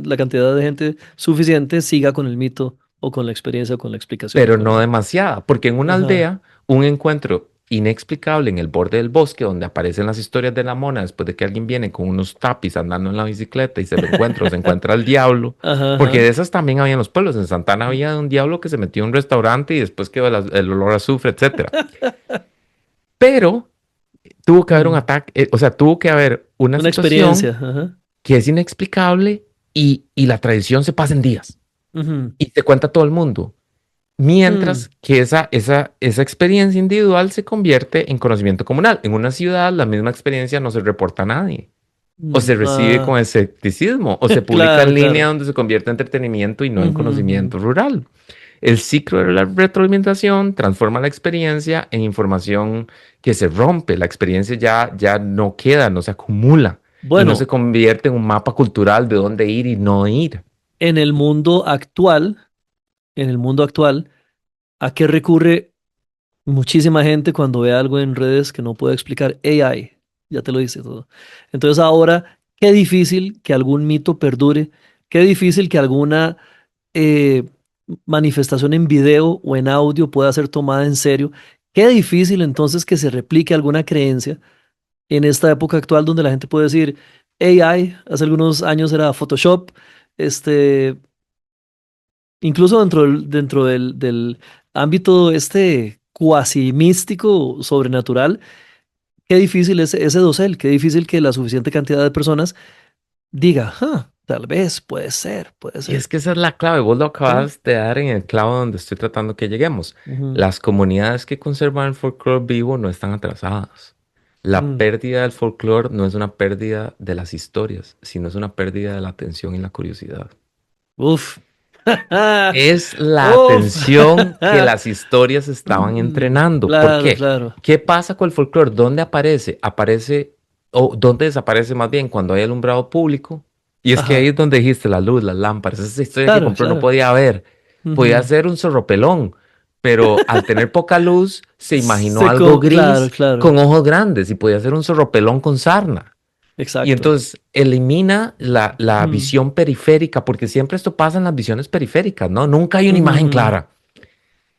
la cantidad de gente suficiente siga con el mito o con la experiencia o con la explicación. Pero no Con... demasiada, porque en una Ajá. aldea, un encuentro inexplicable en el borde del bosque, donde aparecen las historias de la mona después de que alguien viene con unos tapis andando en la bicicleta y se lo encuentra o se encuentra al diablo, Ajá, porque de ajá. esas también había en los pueblos. En Santana había un diablo que se metió a un restaurante y después quedó el olor a azufre, etcétera. Pero tuvo que haber un Mm, ataque, o sea, tuvo que haber una una situación experiencia. Ajá. que es inexplicable y la tradición se pasa en días Ujú. y te cuenta todo el mundo. Mm, Mientras que esa experiencia individual se convierte en conocimiento comunal. En una ciudad, la misma experiencia no se reporta a nadie. O se recibe con ah, escepticismo, o se publica en claro, línea claro. donde se convierte en entretenimiento y no en Ujú, ujú. conocimiento rural. El ciclo de la retroalimentación transforma la experiencia en información que se rompe. La experiencia ya no queda, no se acumula y no se Bueno, convierte en un mapa cultural de dónde ir y no ir. en el mundo actual, en el mundo actual, ¿a qué recurre muchísima gente cuando ve algo en redes que no puede explicar? AI, ya te lo dice todo. Entonces ahora, qué difícil que algún mito perdure, qué difícil que alguna eh, manifestación en video o en audio pueda ser tomada en serio. Qué difícil entonces que se replique alguna creencia en esta época actual donde la gente puede decir AI, hace algunos años era Photoshop, este, incluso dentro del ámbito cuasi místico, sobrenatural, qué difícil es ese dosel, qué difícil que la suficiente cantidad de personas diga, "Ah, tal vez, puede ser, puede Y es ser." que esa es la clave, vos lo ¿Sí? acabas de dar en el clavo donde estoy tratando que lleguemos. Ujú, Las comunidades que conservan el folclore vivo no están atrasadas. La mm. pérdida del folclore no es una pérdida de las historias, sino es una pérdida de la atención y la curiosidad. Uf. Es la Uf. atención que las historias estaban entrenando. ¿Por Claro, qué? claro. ¿Qué pasa con el folclore? ¿Dónde aparece? Aparece, o dónde desaparece más bien cuando hay alumbrado público. Y es que ahí Ajá. es donde dijiste la luz, las lámparas. Esa historia que Claro, compró no claro. podía ver. Podía Ujú. ser un zorropelón, pero al tener poca luz se imaginó algo Claro, gris claro. con ojos grandes y podía ser un zorropelón con sarna. Y Exacto. entonces elimina la Mm. visión periférica, porque siempre esto pasa en las visiones periféricas, ¿no? Nunca hay una imagen Ujú, clara.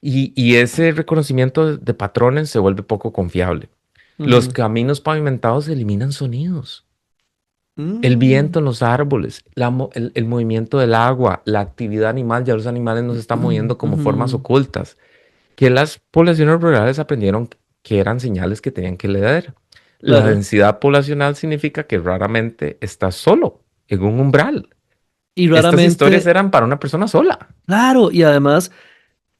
Y ese reconocimiento de patrones se vuelve poco confiable. Los ujú. caminos pavimentados eliminan sonidos. El Mm. viento en los árboles, el movimiento del agua, la actividad animal, ya los animales no se están moviendo como formas Ujú. ocultas, que las poblaciones rurales aprendieron que eran señales que tenían que leer. La Claro. densidad poblacional significa que raramente estás solo en un umbral. Y Estas historias raramente, eran para una persona sola. claro, y además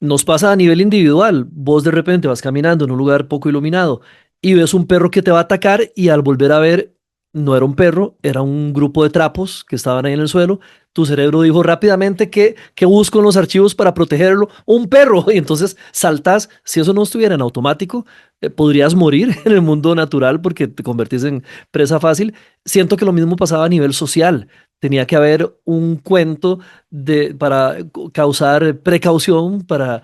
nos pasa a nivel individual. Vos de repente vas caminando en un lugar poco iluminado y ves un perro que te va a atacar y al volver a ver, no era un perro, era un grupo de trapos que estaban ahí en el suelo. Tu cerebro dijo rápidamente que busco en los archivos para protegerlo. Un perro. Y entonces saltas. Si eso no estuviera en automático, podrías morir en el mundo natural porque te convertís en presa fácil. Siento que lo mismo pasaba a nivel social. Tenía que haber un cuento para causar precaución, para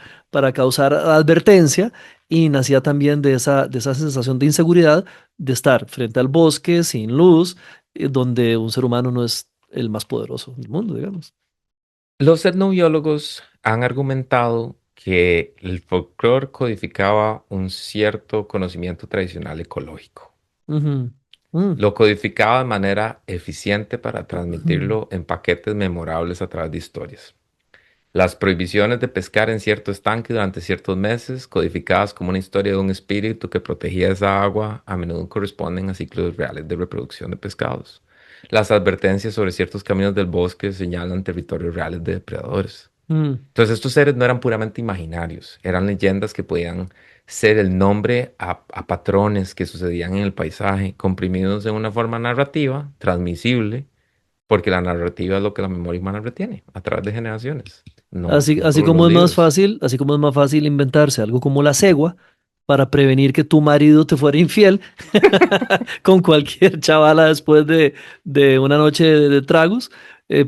causar advertencia, y nacía también de esa sensación de inseguridad de estar frente al bosque, sin luz, donde un ser humano no es el más poderoso del mundo, digamos. Los etnobiólogos han argumentado que el folclore codificaba un cierto conocimiento tradicional ecológico. Ujú. Mm. Lo codificaba de manera eficiente para Ujú. transmitirlo en paquetes memorables a través de historias. Las prohibiciones de pescar en cierto estanque durante ciertos meses, codificadas como una historia de un espíritu que protegía esa agua, a menudo corresponden a ciclos reales de reproducción de pescados. Las advertencias sobre ciertos caminos del bosque señalan territorios reales de depredadores. Mm. Entonces estos seres no eran puramente imaginarios, eran leyendas que podían ser el nombre a patrones que sucedían en el paisaje, comprimidos en una forma narrativa, transmisible porque la narrativa es lo que la memoria humana retiene a través de generaciones, no, Así, no así solo como los es más libros. fácil, así como es más fácil inventarse algo como la cegua para prevenir que tu marido te fuera infiel con cualquier chavala después de una noche de tragos,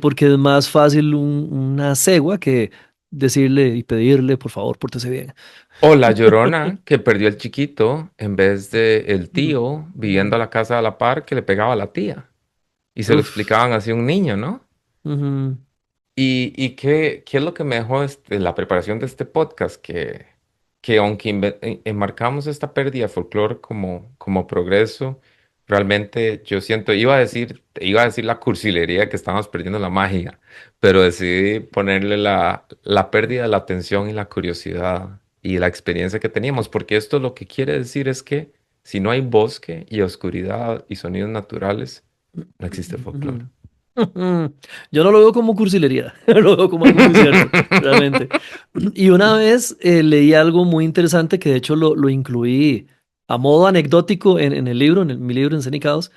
porque es más fácil una cegua que decirle y pedirle, por favor, pórtese bien. O la Llorona que perdió el chiquito en vez de el Mm, tío viviendo mm. a la casa a la par que le pegaba a la tía. Y se lo Uf. explicaban así a un niño, ¿no? Ujú, ¿Y qué es lo que me dejó la preparación de este podcast? Que aunque enmarcamos esta pérdida de folclore como progreso, realmente yo siento, iba a decir la cursilería que estábamos perdiendo la magia, pero decidí ponerle la pérdida de la atención y la curiosidad y la experiencia que teníamos, porque esto lo que quiere decir es que si no hay bosque y oscuridad y sonidos naturales, no existe folclore. ujú. Yo no lo veo como cursilería, lo veo como algo muy cierto, realmente. Y una vez leí algo muy interesante que de hecho lo incluí a modo anecdótico en el libro, mi libro Encenicados,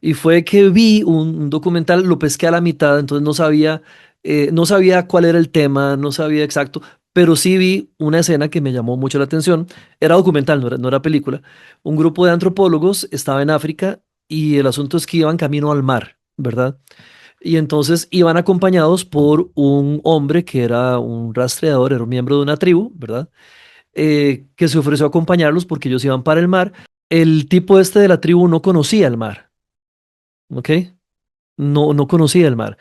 y fue que vi un documental, lo pesqué a la mitad, entonces no sabía cuál era el tema, no sabía exacto, pero sí vi una escena que me llamó mucho la atención. Era documental, no era película. Un grupo de antropólogos estaba en África y el asunto es que iban camino al mar, ¿verdad? Y entonces iban acompañados por un hombre que era un rastreador, era un miembro de una tribu, ¿verdad? Que se ofreció a acompañarlos porque ellos iban para el mar. El tipo este de la tribu no conocía el mar, ¿ok? No conocía el mar.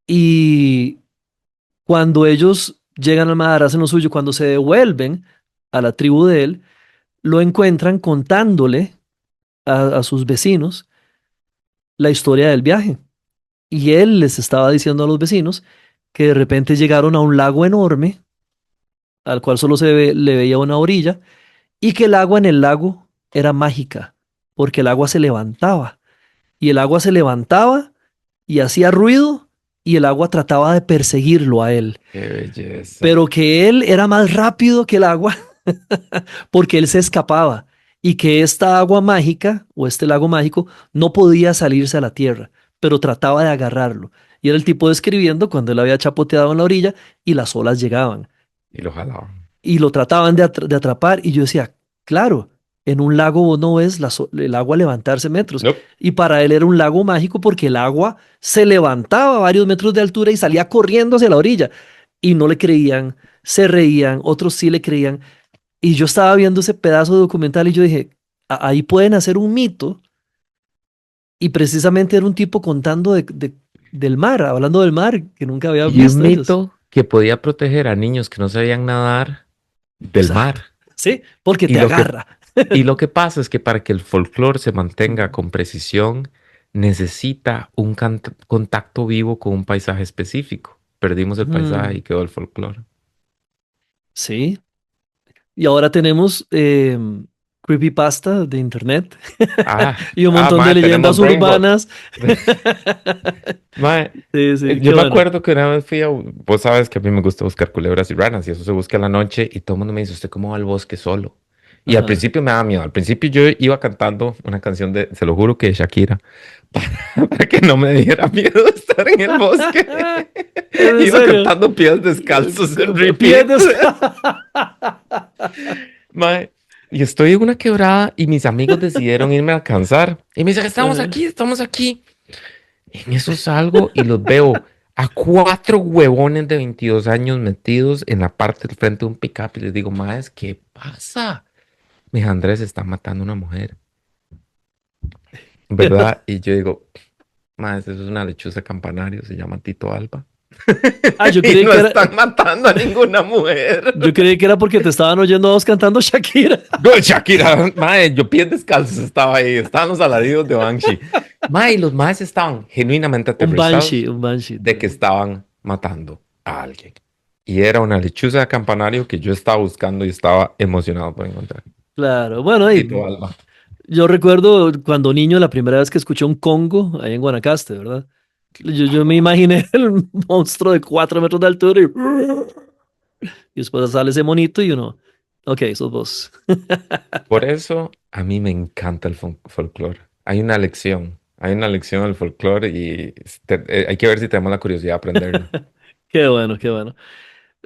Y cuando ellos llegan al mar, hacen lo suyo, cuando se devuelven a la tribu de él, lo encuentran contándole a sus vecinos la historia del viaje. Y él les estaba diciendo a los vecinos que de repente llegaron a un lago enorme, al cual solo le veía una orilla, y que el agua en el lago era mágica, porque el agua se levantaba, y el agua se levantaba y hacía ruido, y el agua trataba de perseguirlo a él, ¡Qué belleza! pero que él era más rápido que el agua, porque él se escapaba, y que esta agua mágica, o este lago mágico, no podía salirse a la tierra, pero trataba de agarrarlo. Y era el tipo describiendo cuando él había chapoteado en la orilla y las olas llegaban Y lo jalaban. y lo trataban de atrapar. Y yo decía, claro, en un lago vos no ves el agua levantarse metros. Nope. Y para él era un lago mágico porque el agua se levantaba a varios metros de altura y salía corriendo hacia la orilla. Y no le creían, se reían, otros sí le creían. Y yo estaba viendo ese pedazo de documental y yo dije, Ahí pueden hacer un mito". Y precisamente era un tipo contando del mar, hablando del mar, que nunca había Y un visto ellos. mito que podía proteger a niños que no sabían nadar del Exacto. mar. Sí, porque Y te lo que, agarra. y lo que pasa es que para que el folclore se mantenga con precisión, necesita un contacto vivo con un paisaje específico. Perdimos el paisaje Mm, y quedó el folclore. sí. Y ahora tenemos creepypasta de internet y un montón de Mae, leyendas tenemos Brain Rot. urbanas. Mae, Sí, sí, yo qué me bueno. acuerdo que una vez vos sabes que a mí me gusta buscar culebras y ranas y eso se busca en la noche y todo el mundo me dice, ¿usted cómo va al bosque solo? Y al Ajá. principio me daba miedo. Al principio yo iba cantando una canción se lo juro que de Shakira, para que no me diera miedo estar en el bosque. ¿Es en Iba serio? cantando pies descalzos en repeat. Pierdes. Mae, y estoy en una quebrada y mis amigos decidieron irme a alcanzar. Y me dicen, estamos Ajá. aquí, estamos aquí. En eso salgo y los veo a cuatro huevones de 22 años metidos en la parte del frente de un pickup y les digo, maes, ¿qué pasa? Me dijo, Andrés está matando a una mujer, ¿verdad? Y yo digo, maes, eso es una lechuza campanario, se llama Tito Alba. Yo Y creí no que era, están matando a ninguna mujer. yo creí que era porque te estaban oyendo a vos cantando Shakira. No, Shakira, mae, yo pies descalzos estaba ahí, estaban los alaridos de Banshee. Mae, y los maes estaban genuinamente aterrorizados Un banshee. de que estaban matando a alguien. Y era una lechuza de campanario que yo estaba buscando y estaba emocionado por encontrar. Claro, bueno, Tito Alba. yo recuerdo cuando niño la primera vez que escuché un congo ahí en Guanacaste, ¿verdad? Yo me imaginé el monstruo de 4 metros de altura y después sale ese monito y uno, ok, sos vos. Por eso a mí me encanta el folclore. Hay una lección Hay una lección del folclore y hay que ver si tenemos la curiosidad de aprenderlo. Qué bueno, qué bueno.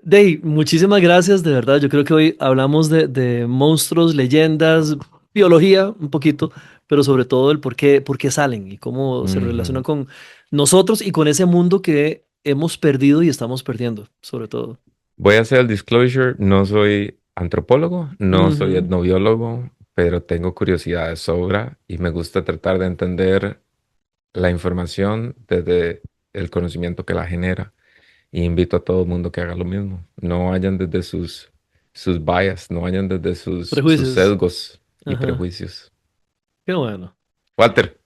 Dey, muchísimas gracias, de verdad. Yo creo que hoy hablamos de monstruos, leyendas, biología un poquito, pero sobre todo el por qué salen y cómo se relacionan Ujú. con nosotros y con ese mundo que hemos perdido y estamos perdiendo, sobre todo. Voy a hacer el disclosure, no soy antropólogo, no soy Ujú. etnobiólogo, pero tengo curiosidad de sobra y me gusta tratar de entender la información desde el conocimiento que la genera. Y invito a todo el mundo que haga lo mismo. No vayan desde sus bias, no vayan desde sus Prejuicios. sesgos y Ajá. prejuicios. Qué bueno. Walter,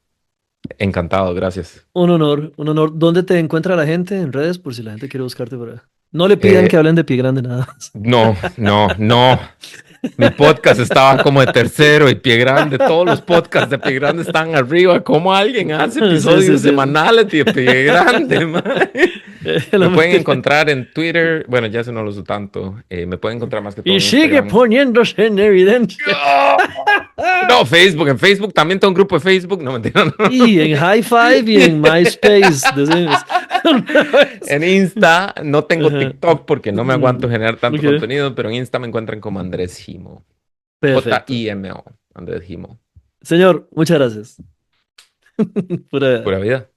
encantado, gracias. Un honor, un honor. ¿Dónde te encuentra la gente en redes por si la gente quiere buscarte por ahí? No le pidan que Eh, hablen de Pie Grande nada más. no, no, no. Mi podcast estaba como de tercero y Pie Grande. Todos los podcasts de Pie Grande están arriba. ¿Cómo alguien hace Sí, sí, episodios sí. semanales de Pie Grande, man? La Me pueden mentira. encontrar en Twitter. Bueno, ya eso no lo uso tanto. Me pueden encontrar más que todo Y en sigue Instagram. poniéndose en evidencia. No, Facebook. En Facebook también tengo un grupo de Facebook. No, mentira, no. Y en High Five y en MySpace, decimos. En Insta no tengo Ajá. TikTok porque no me aguanto generar tanto Ok, contenido, pero en Insta me encuentran como Andrés Gimo. perfecto. Jimo. Andrés Gimo. Señor, muchas gracias. Pura Pura vida.